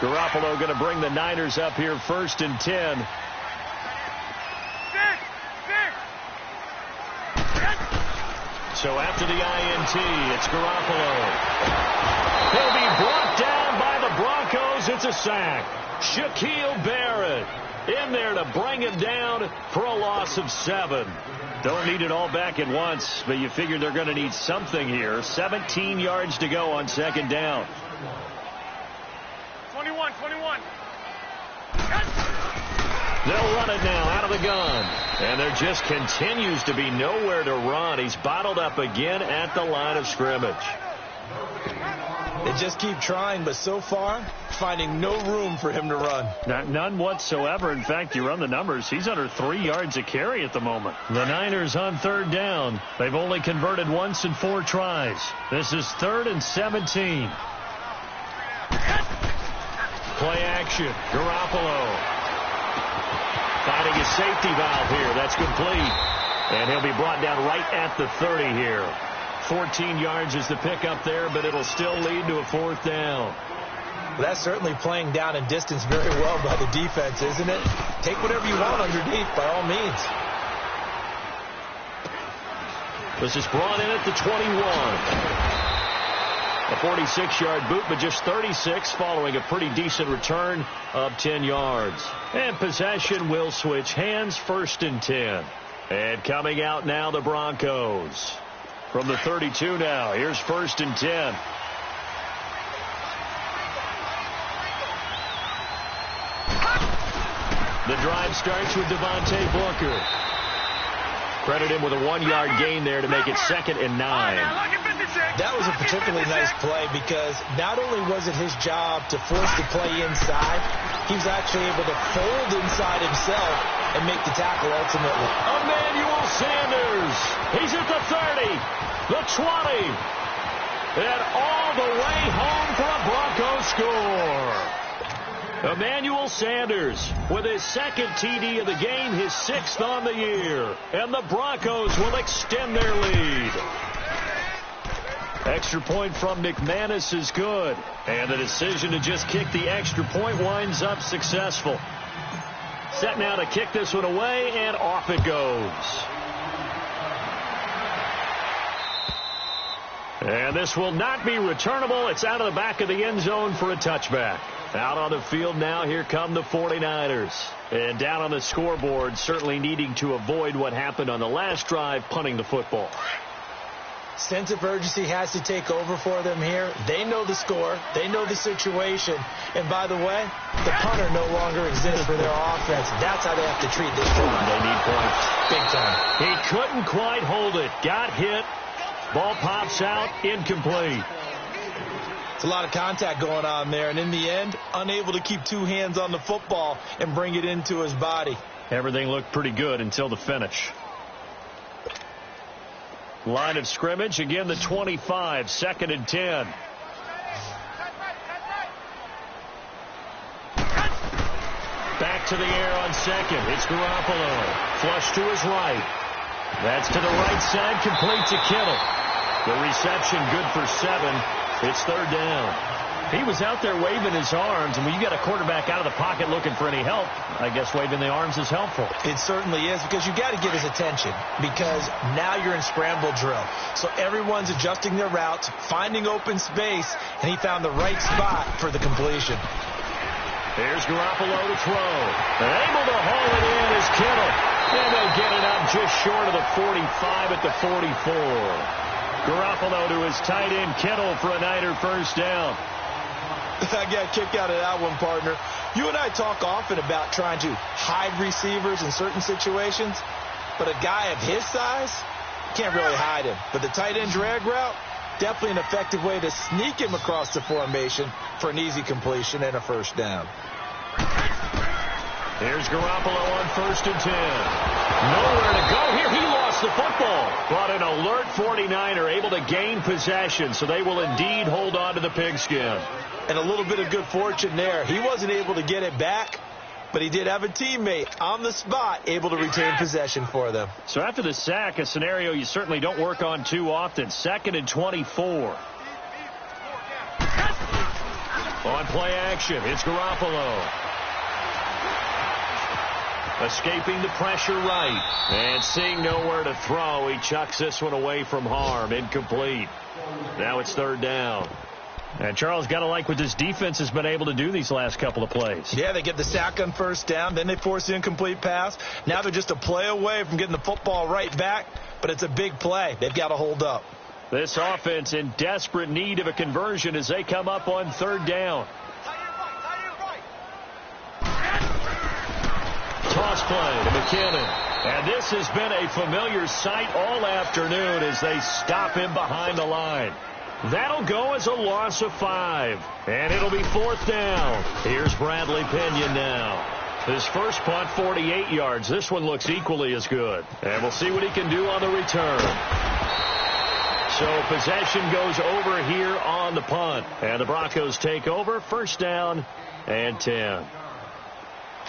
Garoppolo going to bring the Niners up here 1st and 10. So after the INT, it's Garoppolo. He'll be brought down by the Broncos. It's a sack. Shaquille Barrett in there to bring him down for a loss of 7. Don't need it all back at once, but you figure they're going to need something here. 17 yards to go on 2nd down. 21. They'll run it now out of the gun. And there just continues to be nowhere to run. He's bottled up again at the line of scrimmage. They just keep trying, but so far, finding no room for him to run. None whatsoever. In fact, you run the numbers. He's under 3 yards a carry at the moment. The Niners on 3rd down. They've only converted once in 4 tries. This is 3rd and 17. Play action. Garoppolo finding his safety valve here. That's complete. And he'll be brought down right at the 30 here. 14 yards is the pickup there, but it'll still lead to a 4th down. Well, that's certainly playing down in distance very well by the defense, isn't it? Take whatever you want underneath, by all means. This is brought in at the 21. A 46-yard boot, but just 36 following a pretty decent return of 10 yards. And possession will switch hands, 1st and 10. And coming out now, the Broncos. From the 32 now, here's 1st and 10. The drive starts with Devontae Booker. Credit him with a 1-yard gain there to make it 2nd and 9. That was a particularly nice play because not only was it his job to force the play inside, he was actually able to fold inside himself and make the tackle ultimately. Emmanuel Sanders. He's at the 30, the 20, and all the way home for a Broncos score. Emmanuel Sanders with his second TD of the game, his 6th on the year. And the Broncos will extend their lead. Extra point from McManus is good. And the decision to just kick the extra point winds up successful. Set now to kick this one away, and off it goes. And this will not be returnable. It's out of the back of the end zone for a touchback. Out on the field now, here come the 49ers. And down on the scoreboard, certainly needing to avoid what happened on the last drive, punting the football. Sense of urgency has to take over for them here. They know the score. They know the situation. And by the way, the punter no longer exists for their offense. That's how they have to treat this drive. They need points. Big time. He couldn't quite hold it. Got hit. Ball pops out. Incomplete. It's a lot of contact going on there, and in the end, unable to keep two hands on the football and bring it into his body. Everything looked pretty good until the finish. Line of scrimmage, again the 25, 2nd and 10. Back to the air on 2nd. It's Garoppolo. Flush to his right. That's to the right side, complete to Kittle. The reception good for 7. It's 3rd down. He was out there waving his arms, and when you got a quarterback out of the pocket looking for any help, I guess waving the arms is helpful. It certainly is, because you got to get his attention, because now you're in scramble drill. So everyone's adjusting their routes, finding open space, and he found the right spot for the completion. Here's Garoppolo to throw. Able to haul it in is Kittle. And they'll get it up just short of the 45 at the 44. Garoppolo to his tight end Kittle for a Niner first down. I got a kick out of that one, partner. You and I talk often about trying to hide receivers in certain situations, but a guy of his size, you can't really hide him. But the tight end drag route, definitely an effective way to sneak him across the formation for an easy completion and a first down. Here's Garoppolo on 1st and 10. Nowhere to go here. He lost the football. But an alert 49er able to gain possession, so they will indeed hold on to the pigskin. And a little bit of good fortune there. He wasn't able to get it back, but he did have a teammate on the spot able to retain possession for them. So after the sack, a scenario you certainly don't work on too often. 2nd and 24. On play action, it's Garoppolo. Escaping the pressure right. And seeing nowhere to throw, he chucks this one away from harm. Incomplete. Now it's 3rd down. And Charles, got to like what this defense has been able to do these last couple of plays. Yeah, they get the sack on 1st down. Then they force the incomplete pass. Now they're just a play away from getting the football right back. But it's a big play. They've got to hold up. This offense in desperate need of a conversion as they come up on 3rd down. Toss play to McKinnon. And this has been a familiar sight all afternoon as they stop him behind the line. That'll go as a loss of 5. And it'll be 4th down. Here's Bradley Pinion now. His first punt, 48 yards. This one looks equally as good. And we'll see what he can do on the return. So possession goes over here on the punt. And the Broncos take over. 1st down and 10.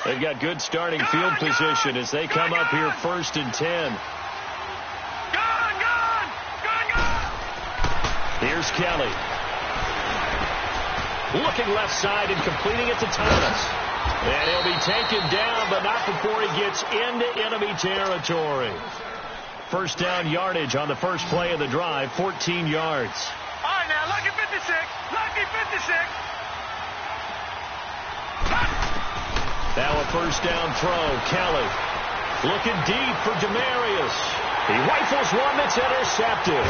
They've got good starting field position as they come up here 1st and 10. Here's Kelly. Looking left side and completing it to Thomas. And he'll be taken down, but not before he gets into enemy territory. 1st down yardage on the first play of the drive, 14 yards. All right, now, lucky 56. Lucky 56. Now a 1st down throw. Kelly looking deep for Demarius. He rifles one that's intercepted.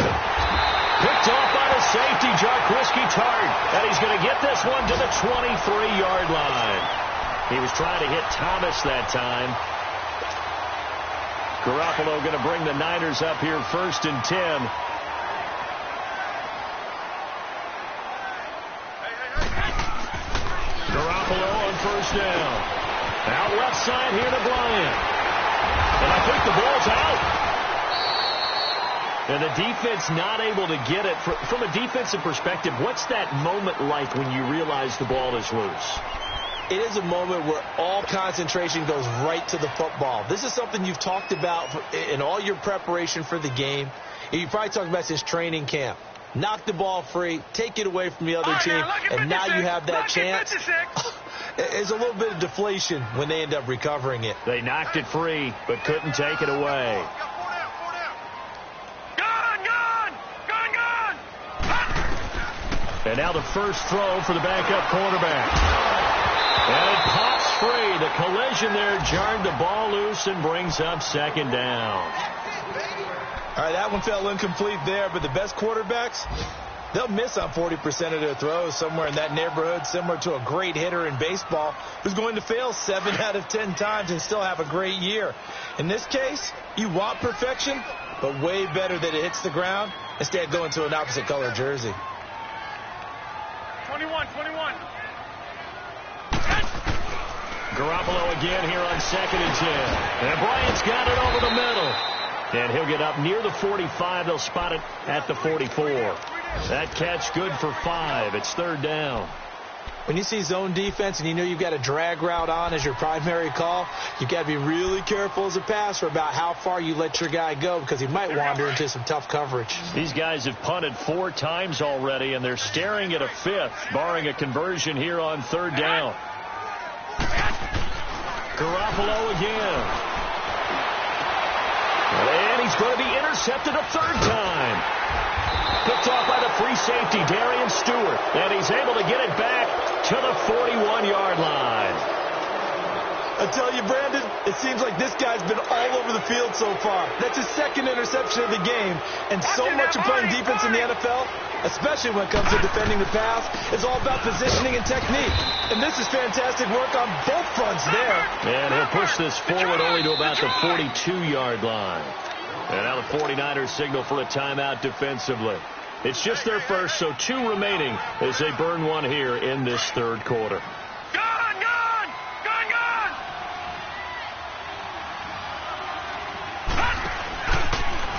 Picked off by the safety, Jarquiski Tart. And he's going to get this one to the 23-yard line. He was trying to hit Thomas that time. Garoppolo going to bring the Niners up here 1st and 10. Garoppolo on 1st down. Out left side here to Bryant. And I think the ball's out. And the defense not able to get it. From a defensive perspective, what's that moment like when you realize the ball is loose? It is a moment where all concentration goes right to the football. This is something you've talked about in all your preparation for the game. You probably talked about since training camp. Knock the ball free, take it away from the other team, and now you have that chance. There's a little bit of deflation when they end up recovering it. They knocked it free, but couldn't take it away. And now the first throw for the backup quarterback. And it pops free. The collision there jarred the ball loose and brings up second down. All right, that one fell incomplete there, but the best quarterbacks, they'll miss on 40% of their throws, somewhere in that neighborhood, similar to a great hitter in baseball who's going to fail 7 out of 10 times and still have a great year. In this case, you want perfection, but way better that it hits the ground instead of going to an opposite color jersey. 21. Garoppolo again here on 2nd and 10. And Bryant's got it over the middle. And he'll get up near the 45. They'll spot it at the 44. That catch good for 5. It's 3rd down. When you see zone defense and you know you've got a drag route on as your primary call, you've got to be really careful as a passer about how far you let your guy go because he might wander into some tough coverage. These guys have punted 4 times already, and they're staring at a 5th, barring a conversion here on 3rd down. Garoppolo again. And he's going to be intercepted a 3rd time. Picked off by the free safety, Darian Stewart. And he's able to get it back to the 41-yard line. I tell you, Brandon, it seems like this guy's been all over the field so far. That's his 2nd interception of the game. And so much of playing defense in the NFL, especially when it comes to defending the pass, is all about positioning and technique. And this is fantastic work on both fronts there. And he'll push this forward only to about the 42-yard line. And now the 49ers signal for a timeout defensively. It's just their first, so 2 remaining as they burn one here in this 3rd quarter.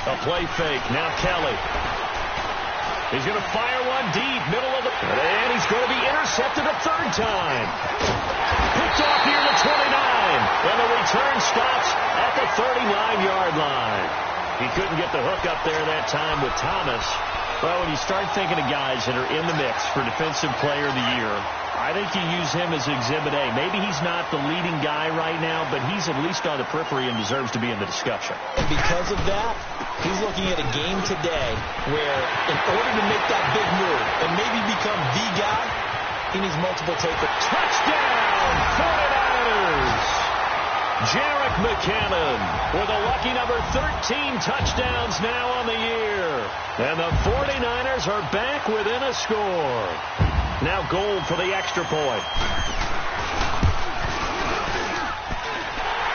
A play fake. Now Kelly. He's going to fire one deep, middle of the... And he's going to be intercepted a 3rd time. Picked off here at the 29. And the return stops at the 39-yard line. He couldn't get the hook up there that time with Thomas. Well, when you start thinking of guys that are in the mix for Defensive Player of the Year, I think you use him as Exhibit A. Maybe he's not the leading guy right now, but he's at least on the periphery and deserves to be in the discussion. And because of that, he's looking at a game today where in order to make that big move and maybe become the guy, he needs multiple takeaways. Touchdown, 49ers! Jerick McKinnon with a lucky number 13 touchdowns now on the year. And the 49ers are back within a score. Now Gold for the extra point.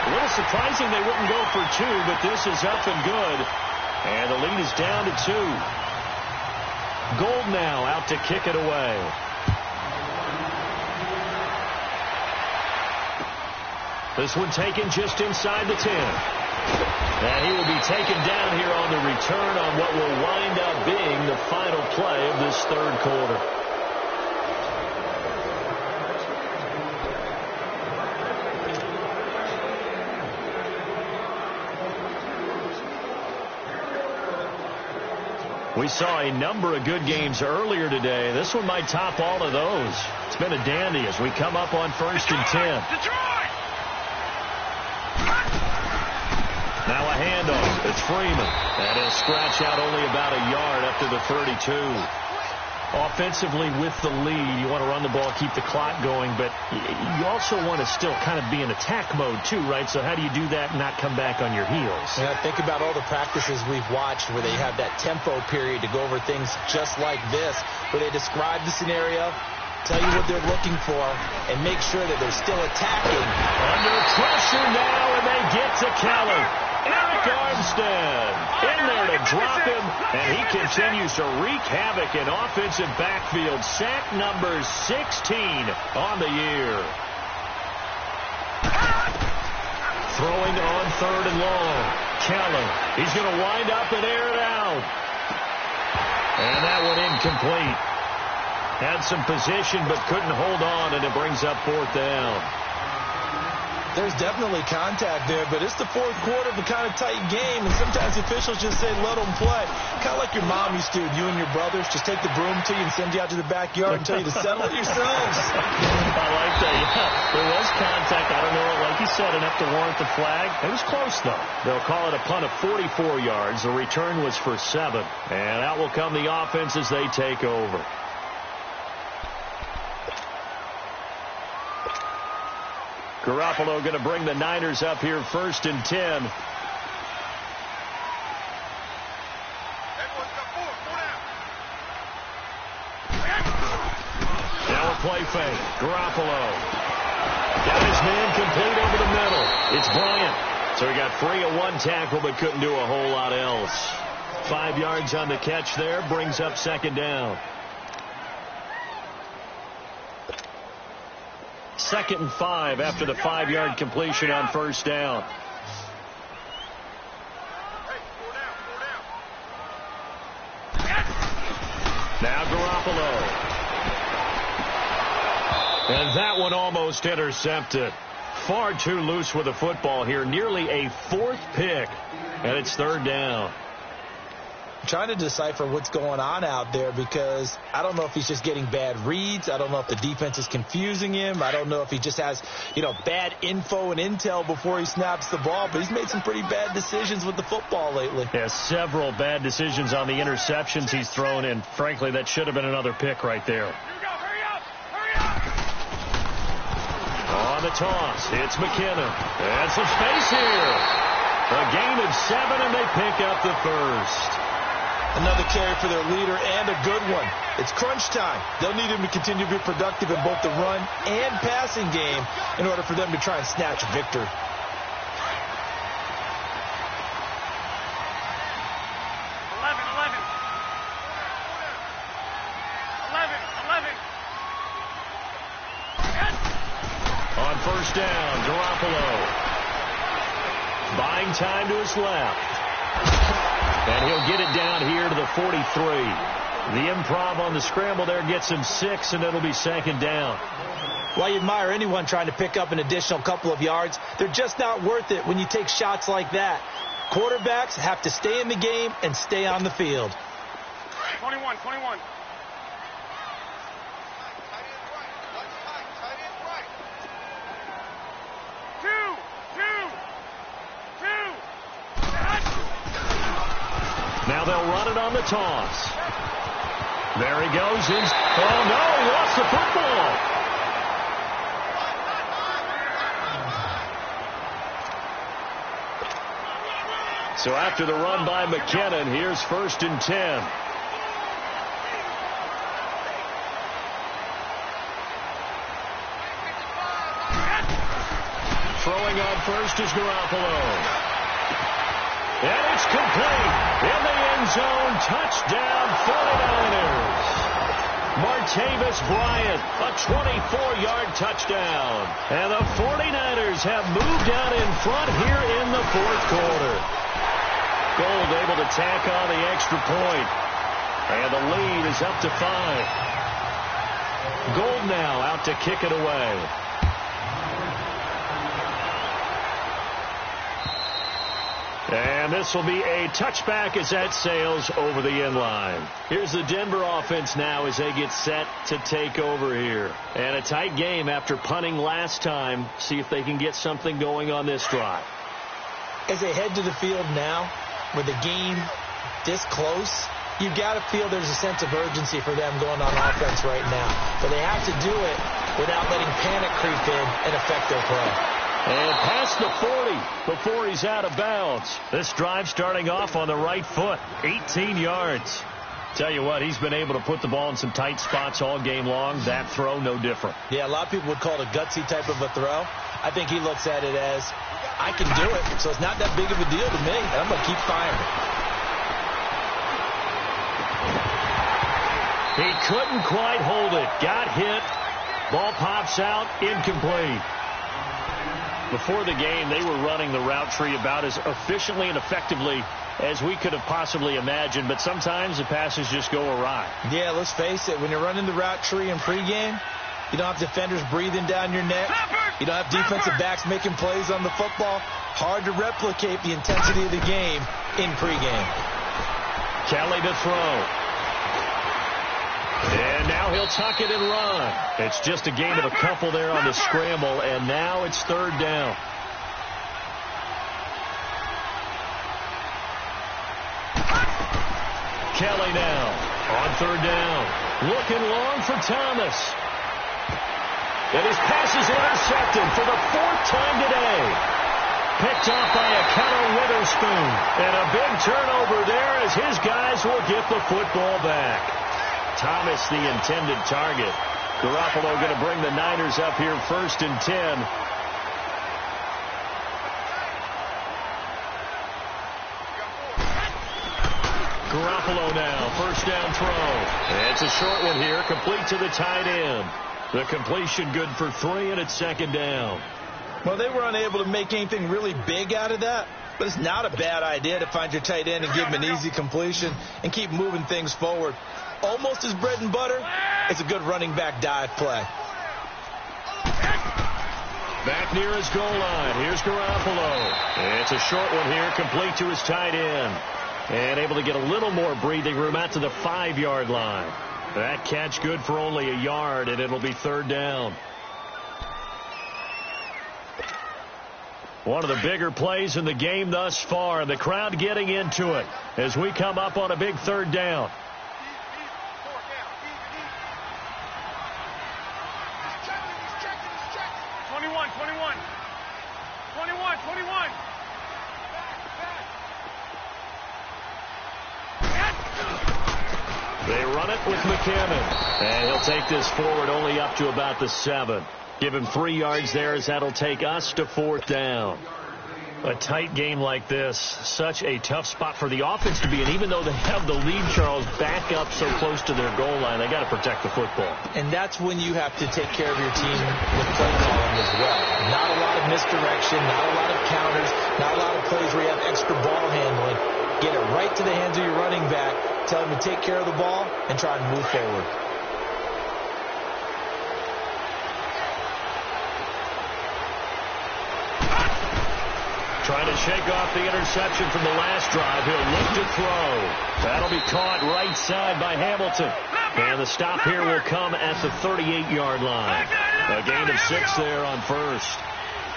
A little surprising they wouldn't go for 2, but this is up and good. And the lead is down to 2. Gold now out to kick it away. This one taken just inside the 10. And he will be taken down here on the return on what will wind up being the final play of this 3rd quarter. We saw a number of good games earlier today. This one might top all of those. It's been a dandy as we come up on 1st and 10. Now a handoff. It's Freeman. And he'll scratch out only about a yard up to the 32. Offensively with the lead, you want to run the ball, keep the clock going, but you also want to still kind of be in attack mode too, right? So how do you do that and not come back on your heels? Yeah, think about all the practices we've watched where they have that tempo period to go over things just like this, where they describe the scenario, tell you what they're looking for, and make sure that they're still attacking. Under pressure now, and they get to Kelly. Eric Armstead in there to drop him, and he continues to wreak havoc in offensive backfield. Sack number 16 on the year. Throwing on 3rd and long. Kelly, he's going to wind up and air it out. And that one incomplete. Had some position but couldn't hold on, and it brings up 4th down. There's definitely contact there, but it's the 4th quarter of a kind of tight game, and sometimes officials just say, let them play. Kind of like your mom used to, you and your brothers, just take the broom to you and send you out to the backyard and tell you to settle it yourselves. I like that, yeah. There was contact. I don't know, like you said, enough to warrant the flag. It was close, though. They'll call it a punt of 44 yards. The return was for 7, and out will come the offense as they take over. Garoppolo going to bring the Niners up here 1st and 10. Now a play fake. Garoppolo got his man complete over the middle. It's Bryant. So he got free of 1 tackle but couldn't do a whole lot else. 5 yards on the catch there. Brings up 2nd down. 2nd and 5 after the 5-yard completion on 1st down. Now Garoppolo. And that one almost intercepted. Far too loose with the football here. Nearly a 4th pick. And it's 3rd down. Trying to decipher what's going on out there because I don't know if he's just getting bad reads. I don't know if the defense is confusing him. I don't know if he just has, bad info and intel before he snaps the ball. But he's made some pretty bad decisions with the football lately. Yeah, several bad decisions on the interceptions he's thrown in. Frankly, that should have been another pick right there. Hurry up! Hurry up! On the toss, it's McKinnon. And some space here. A gain of 7, and they pick up the 1st. Another carry for their leader and a good one. It's crunch time. They'll need him to continue to be productive in both the run and passing game in order for them to try and snatch victory. On 1st down, Garoppolo. Buying time to his left. And he'll get it down here to the 43. The improv on the scramble there gets him 6, and it'll be 2nd down. Well, you admire anyone trying to pick up an additional couple of yards. They're just not worth it when you take shots like that. Quarterbacks have to stay in the game and stay on the field. 21. Now they'll run it on the toss. There he goes. Oh, no, he lost the football. So after the run by McKinnon, here's 1st and 10. Throwing on first is Garoppolo. And it's complete. In the end zone, touchdown 49ers. Martavis Bryant, a 24-yard touchdown. And the 49ers have moved out in front here in the 4th quarter. Gold able to tack on the extra point. And the lead is up to 5. Gold now out to kick it away. And this will be a touchback as that sails over the end line. Here's the Denver offense now as they get set to take over here. And a tight game after punting last time. See if they can get something going on this drive. As they head to the field now, with the game this close, you've got to feel there's a sense of urgency for them going on offense right now. But they have to do it without letting panic creep in and affect their play. And past the 40 before he's out of bounds. This drive starting off on the right foot. 18 yards. Tell you what, he's been able to put the ball in some tight spots all game long. That throw, no different. Yeah, a lot of people would call it a gutsy type of a throw. I think he looks at it as, I can do it, so it's not that big of a deal to me, and I'm going to keep firing. He couldn't quite hold it. Got hit. Ball pops out. Incomplete. Before the game, they were running the route tree about as efficiently and effectively as we could have possibly imagined, but sometimes the passes just go awry. Yeah, let's face it. When you're running the route tree in pregame, you don't have defenders breathing down your neck. You don't have defensive backs making plays on the football. Hard to replicate the intensity of the game in pregame. Kelly to throw. And now he'll tuck it and run. It's just a gain of a couple there on the scramble, and now it's third down. Kelly now on third down. Looking long for Thomas. And his pass is intercepted for the fourth time today. Picked off by a Keller Witherspoon. And a big turnover there as his guys will get the football back. Thomas, the intended target. Garoppolo going to bring the Niners up here first and 10. Garoppolo now, first down throw. It's a short one here, complete to the tight end. The completion good for 3, and it's second down. Well, they were unable to make anything really big out of that, but it's not a bad idea to find your tight end and give him an easy completion and keep moving things forward. Almost his bread and butter. It's a good running back dive play. Back near his goal line. Here's Garoppolo. It's a short one here, complete to his tight end. And able to get a little more breathing room out to the 5-yard line. That catch good for only a yard, and it'll be third down. One of the bigger plays in the game thus far. The crowd getting into it as we come up on a big third down. They run it with McKinnon. And he'll take this forward only up to about the 7. Give him 3 yards there as that'll take us to fourth down. A tight game like this, such a tough spot for the offense to be in. Even though they have the lead, Charles, back up so close to their goal line, they got to protect the football. And that's when you have to take care of your team with play calling as well. Not a lot of misdirection, not a lot of counters, not a lot of plays where you have extra ball handling. Get it right to the hands of your running back. Tell him to take care of the ball and try and move forward. Trying to shake off the interception from the last drive. He'll look to throw. That'll be caught right side by Hamilton. And the stop here will come at the 38-yard line. A gain of 6 there on first.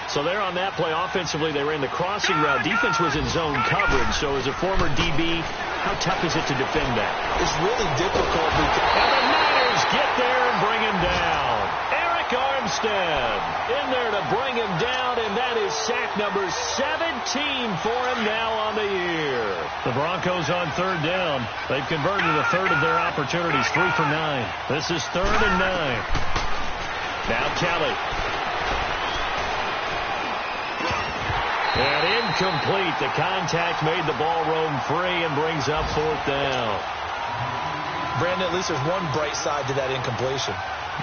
So there on that play, offensively, they ran the crossing route. Defense was in zone coverage. So as a former DB, how tough is it to defend that? It's really difficult. And the Niners get there and bring him down. Eric Armstead in there to bring him down, and that is sack number 17 for him now on the year. The Broncos on third down. They've converted a third of their opportunities, 3 for 9. This is 3rd and 9. Now Kelly. And incomplete. The contact made the ball roam free and brings up fourth down. Brandon, at least there's one bright side to that incompletion.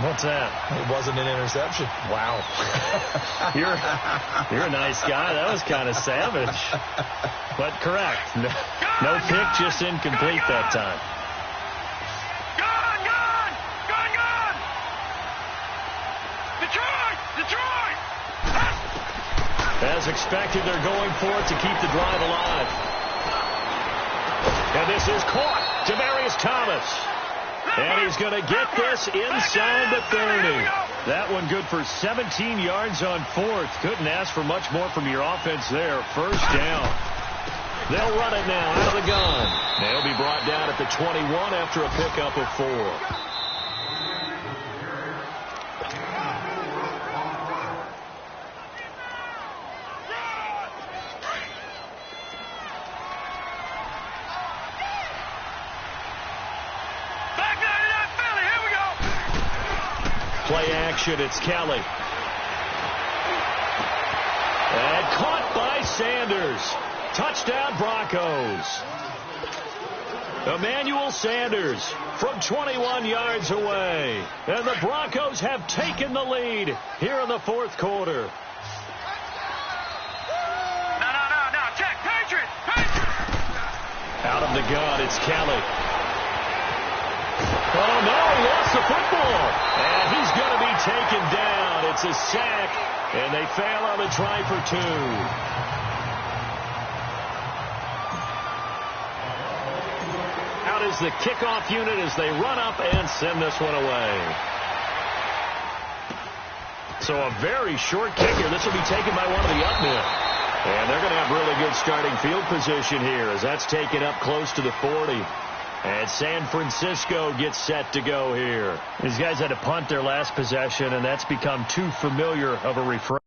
What's that? It wasn't an interception. Wow. You're a nice guy. That was kind of savage. But correct. No pick, just incomplete that time. Gone! Detroit! As expected, they're going for it to keep the drive alive. And this is caught. Demaryius Thomas. And he's going to get this inside the 30. That one good for 17 yards on fourth. Couldn't ask for much more from your offense there. First down. They'll run it now out of the gun. They'll be brought down at the 21 after a pickup of 4. Play action, it's Kelly. And caught by Sanders. Touchdown Broncos. Emmanuel Sanders from 21 yards away. And the Broncos have taken the lead here in the fourth quarter. Out of the gun, it's Kelly. Oh, no, he lost the football. And he's going to be taken down. It's a sack, and they fail on the try for 2. Out is the kickoff unit as they run up and send this one away. So a very short kicker. This will be taken by one of the up men. And they're going to have really good starting field position here as that's taken up close to the 40. And San Francisco gets set to go here. These guys had to punt their last possession, and that's become too familiar of a refrain.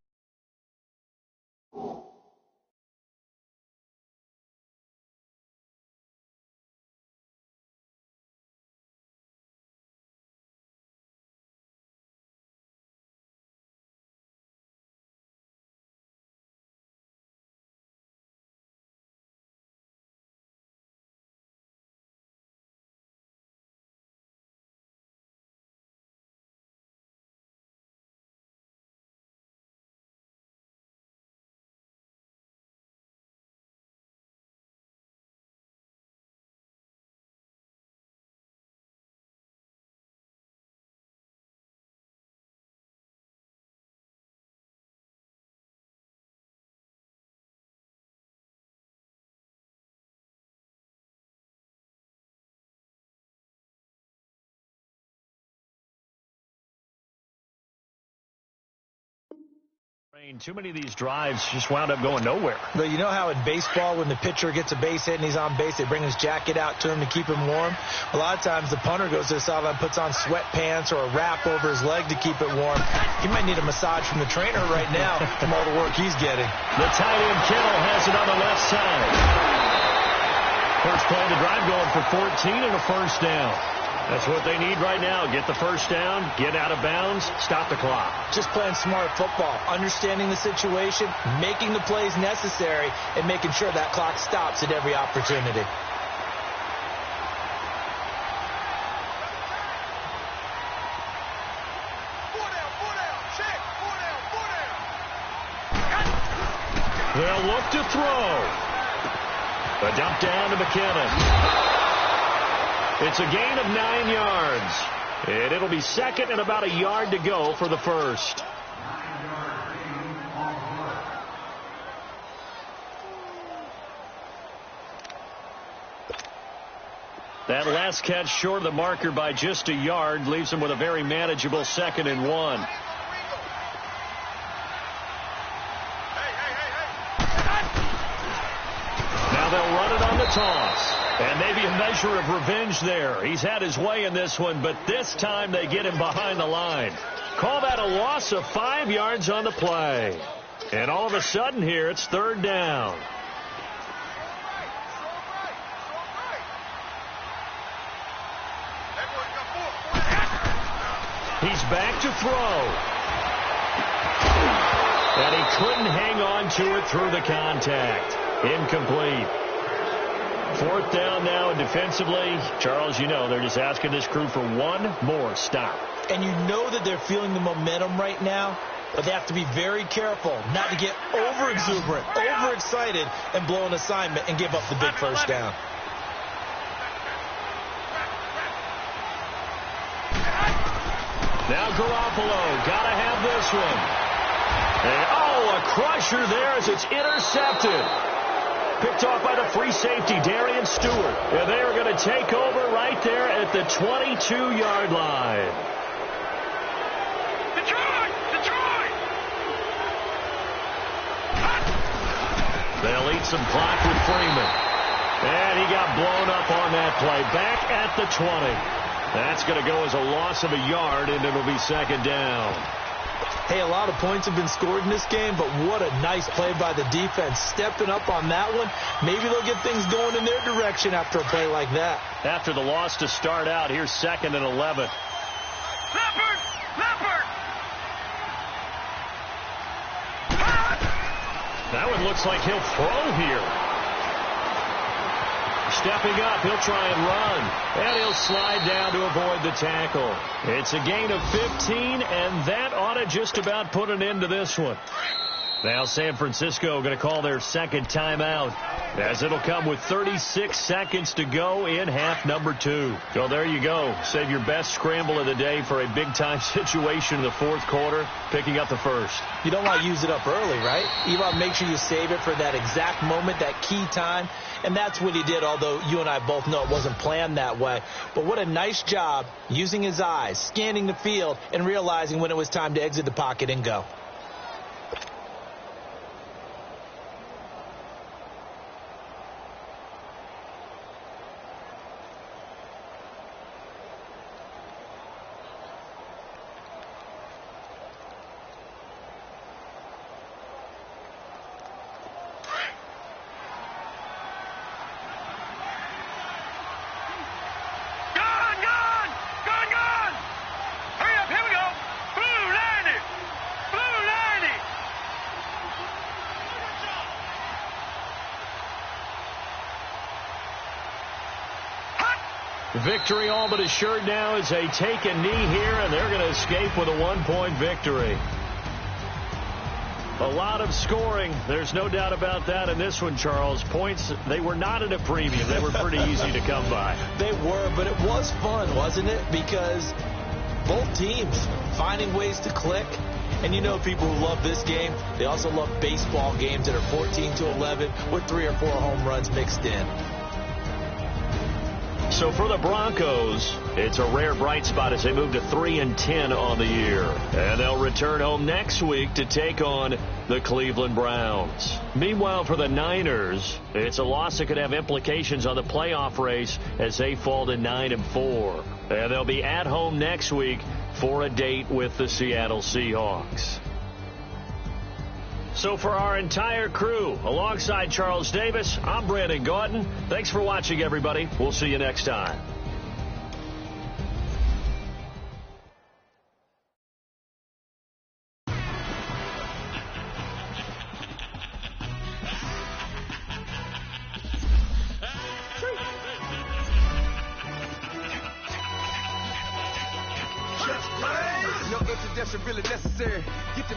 Too many of these drives just wound up going nowhere. But you know how in baseball, when the pitcher gets a base hit and he's on base, they bring his jacket out to him to keep him warm? A lot of times the punter goes to the sideline, puts on sweatpants or a wrap over his leg to keep it warm. He might need a massage from the trainer right now from all the work he's getting. The tight end Kittle has it on the left side. First play of the drive going for 14 and a first down. That's what they need right now. Get the first down, get out of bounds, stop the clock. Just playing smart football, understanding the situation, making the plays necessary, and making sure that clock stops at every opportunity. They'll look to throw. A dump down to McKinnon. It's a gain of 9 yards. And it'll be second and about a yard to go for the first. That last catch short of the marker by just a yard leaves him with a very manageable 2nd and 1. Now they'll run it on the toss. And maybe a measure of revenge there. He's had his way in this one, but this time they get him behind the line. Call that a loss of 5 yards on the play. And all of a sudden here, it's 3rd down. He's back to throw. And he couldn't hang on to it through the contact. Incomplete. 4th down now, and defensively, Charles, you know, they're just asking this crew for one more stop. And you know that they're feeling the momentum right now, but they have to be very careful not to get over-exuberant, overexcited, and blow an assignment and give up the big first down. Now Garoppolo, got to have this one. And, a crusher there as it's intercepted. Picked off by the free safety, Darian Stewart. And they are going to take over right there at the 22-yard line. Detroit! They'll eat some clock with Freeman. And he got blown up on that play. Back at the 20. That's going to go as a loss of a yard, and it'll be 2nd down. Hey, a lot of points have been scored in this game, but what a nice play by the defense. Stepping up on that one, maybe they'll get things going in their direction after a play like that. After the loss to start out, here's 2nd and 11. Leopard! That one looks like he'll throw here. Stepping up, he'll try and run. And he'll slide down to avoid the tackle. It's a gain of 15, and that ought to just about put an end to this one. Now San Francisco going to call their second timeout, as it'll come with 36 seconds to go in half number 2. So there you go. Save your best scramble of the day for a big-time situation in the fourth quarter, picking up the first. You don't want to use it up early, right? You want to make sure you save it for that exact moment, that key time. And that's what he did, although you and I both know it wasn't planned that way. But what a nice job using his eyes, scanning the field, and realizing when it was time to exit the pocket and go. Victory all but assured now as they take a knee here, and they're going to escape with a one-point victory. A lot of scoring. There's no doubt about that in this one, Charles. Points, they were not at a premium. They were pretty easy to come by. They were, but it was fun, wasn't it? Because both teams finding ways to click. And you know people who love this game, they also love baseball games that are 14-11 with 3 or 4 home runs mixed in. So for the Broncos, it's a rare bright spot as they move to 3-10 on the year. And they'll return home next week to take on the Cleveland Browns. Meanwhile, for the Niners, it's a loss that could have implications on the playoff race as they fall to 9-4. And they'll be at home next week for a date with the Seattle Seahawks. So for our entire crew, alongside Charles Davis, I'm Brandon Gautin. Thanks for watching, everybody. We'll see you next time. No introduction really necessary. Get the